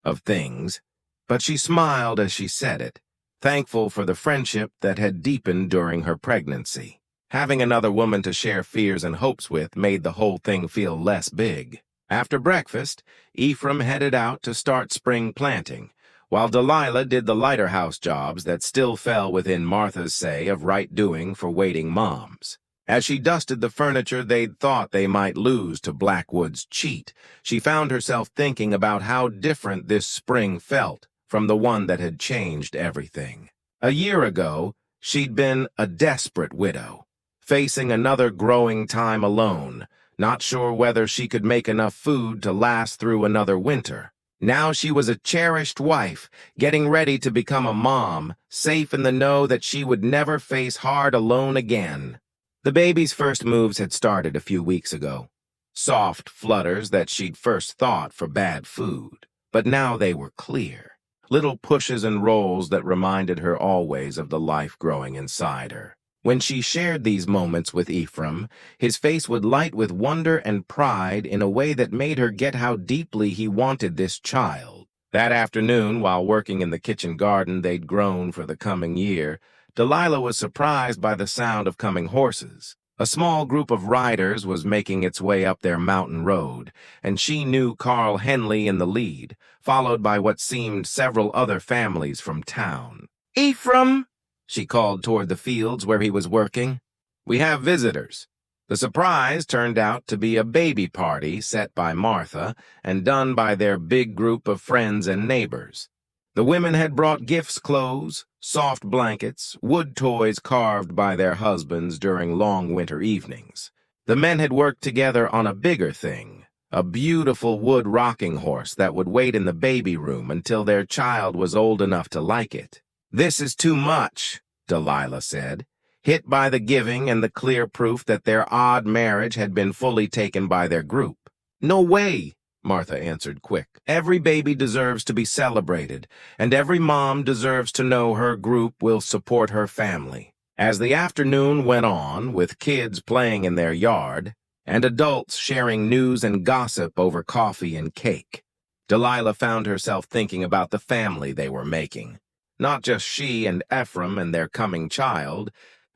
of things, but she smiled as she said it, thankful for the friendship that had deepened during her pregnancy. Having another woman to share fears and hopes with made the whole thing feel less big. After breakfast, Ephraim headed out to start spring planting, while Delilah did the lighter house jobs that still fell within Martha's say of right doing for waiting moms. As she dusted the furniture they'd thought they might lose to Blackwood's cheat, she found herself thinking about how different this spring felt from the one that had changed everything. A year ago, she'd been a desperate widow, facing another growing time alone, not sure whether she could make enough food to last through another winter. Now she was a cherished wife, getting ready to become a mom, safe in the know that she would never face hard alone again. The baby's first moves had started a few weeks ago. Soft flutters that she'd first thought for bad food, but now they were clear. Little pushes and rolls that reminded her always of the life growing inside her. When she shared these moments with Ephraim, his face would light with wonder and pride in a way that made her get how deeply he wanted this child. That afternoon, while working in the kitchen garden they'd grown for the coming year, Delilah was surprised by the sound of coming horses. A small group of riders was making its way up their mountain road, and she knew Carl Henley in the lead, followed by what seemed several other families from town. "Ephraim!" she called toward the fields where he was working. "We have visitors." The surprise turned out to be a baby party set by Martha and done by their big group of friends and neighbors. The women had brought gifts, clothes, soft blankets, wood toys carved by their husbands during long winter evenings. The men had worked together on a bigger thing, a beautiful wood rocking horse that would wait in the baby room until their child was old enough to like it. "This is too much," Delilah said, hit by the giving and the clear proof that their odd marriage had been fully taken by their group. "No way," Martha answered quick. "Every baby deserves to be celebrated, and every mom deserves to know her group will support her family." As the afternoon went on, with kids playing in their yard, and adults sharing news and gossip over coffee and cake, Delilah found herself thinking about the family they were making. Not just she and Ephraim and their coming child,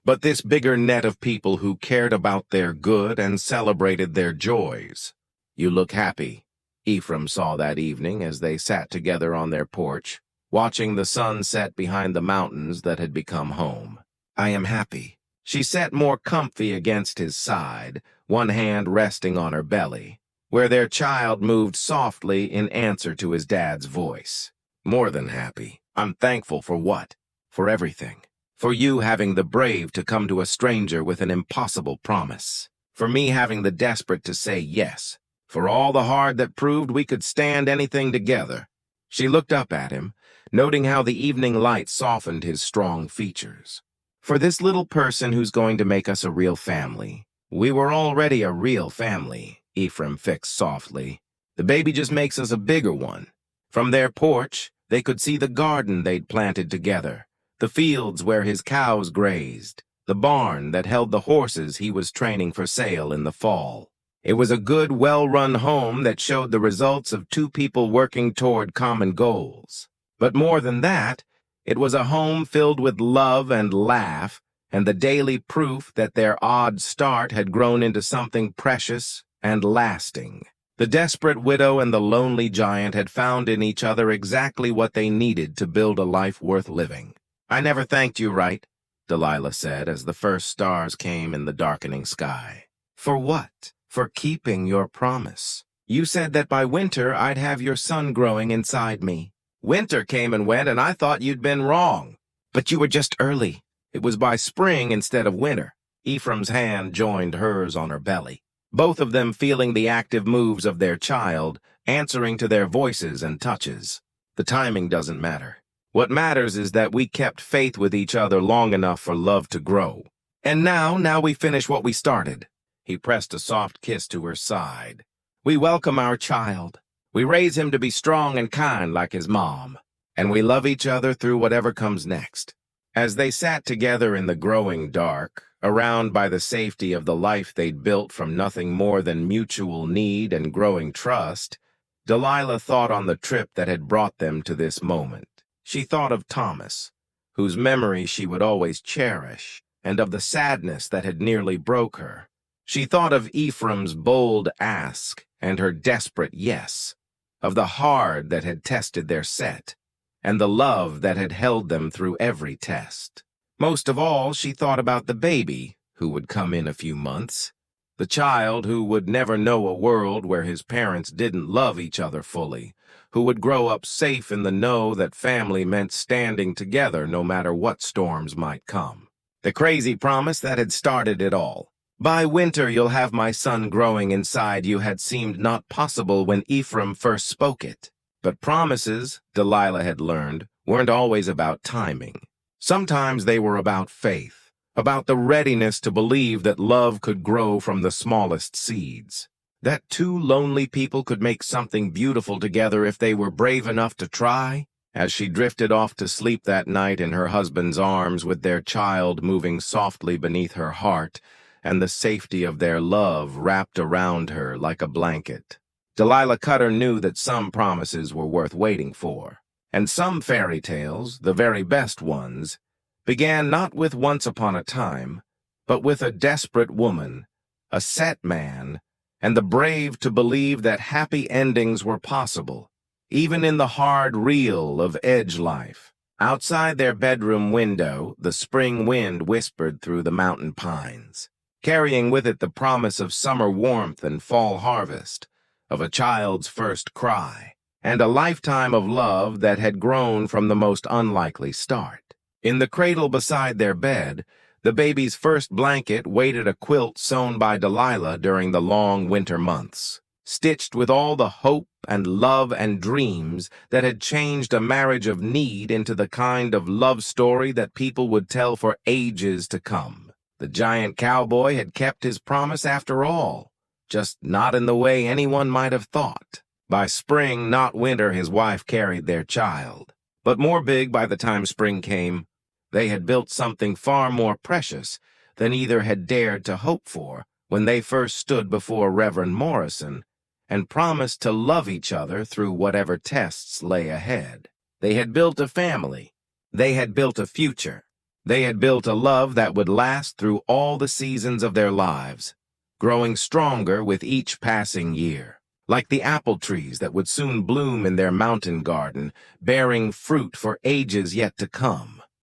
but this bigger net of people who cared about their good and celebrated their joys. "You look happy," Ephraim saw that evening as they sat together on their porch, watching the sun set behind the mountains that had become home. "I am happy." She sat more comfy against his side, one hand resting on her belly, where their child moved softly in answer to his dad's voice. "More than happy. I'm thankful for what? For everything. For you having the brave to come to a stranger with an impossible promise. For me having the desperate to say yes. For all the hard that proved we could stand anything together." She looked up at him, noting how the evening light softened his strong features. For this little person who's going to make us a real family. We were already a real family, Ephraim fixed softly. The baby just makes us a bigger one. From their porch, they could see the garden they'd planted together, the fields where his cows grazed, the barn that held the horses he was training for sale in the fall. It was a good, well-run home that showed the results of two people working toward common goals. But more than that, it was a home filled with love and laugh, and the daily proof that their odd start had grown into something precious and lasting. The desperate widow and the lonely giant had found in each other exactly what they needed to build a life worth living. "I never thanked you right," Delilah said as the first stars came in the darkening sky. "For what?" "For keeping your promise. You said that by winter I'd have your son growing inside me. Winter came and went, and I thought you'd been wrong. But you were just early. It was by spring instead of winter." Ephraim's hand joined hers on her belly, both of them feeling the active moves of their child, answering to their voices and touches. The timing doesn't matter. What matters is that we kept faith with each other long enough for love to grow. And now we finish what we started. He pressed a soft kiss to her side. "We welcome our child. We raise him to be strong and kind like his mom. And we love each other through whatever comes next." As they sat together in the growing dark, around by the safety of the life they'd built from nothing more than mutual need and growing trust, Delilah thought on the trip that had brought them to this moment. She thought of Thomas, whose memory she would always cherish, and of the sadness that had nearly broke her. She thought of Ephraim's bold ask and her desperate yes, of the hard that had tested their set, and the love that had held them through every test. Most of all, she thought about the baby who would come in a few months, the child who would never know a world where his parents didn't love each other fully, who would grow up safe in the know that family meant standing together no matter what storms might come. The crazy promise that had started it all. "By winter you'll have my son growing inside you" had seemed not possible when Ephraim first spoke it. But promises, Delilah had learned, weren't always about timing. Sometimes they were about faith, about the readiness to believe that love could grow from the smallest seeds, that two lonely people could make something beautiful together if they were brave enough to try. As she drifted off to sleep that night in her husband's arms with their child moving softly beneath her heart, and the safety of their love wrapped around her like a blanket, Delilah Cutter knew that some promises were worth waiting for, and some fairy tales, the very best ones, began not with once upon a time, but with a desperate woman, a set man, and the brave to believe that happy endings were possible, even in the hard reel of edge life. Outside their bedroom window, the spring wind whispered through the mountain pines, carrying with it the promise of summer warmth and fall harvest, of a child's first cry, and a lifetime of love that had grown from the most unlikely start. In the cradle beside their bed, the baby's first blanket waited a quilt sewn by Delilah during the long winter months, stitched with all the hope and love and dreams that had changed a marriage of need into the kind of love story that people would tell for ages to come. The giant cowboy had kept his promise after all, just not in the way anyone might have thought. By spring, not winter, his wife carried their child. But more big by the time spring came, they had built something far more precious than either had dared to hope for when they first stood before Reverend Morrison and promised to love each other through whatever tests lay ahead. They had built a family. They had built a future. They had built a love that would last through all the seasons of their lives, growing stronger with each passing year, like the apple trees that would soon bloom in their mountain garden, bearing fruit for ages yet to come.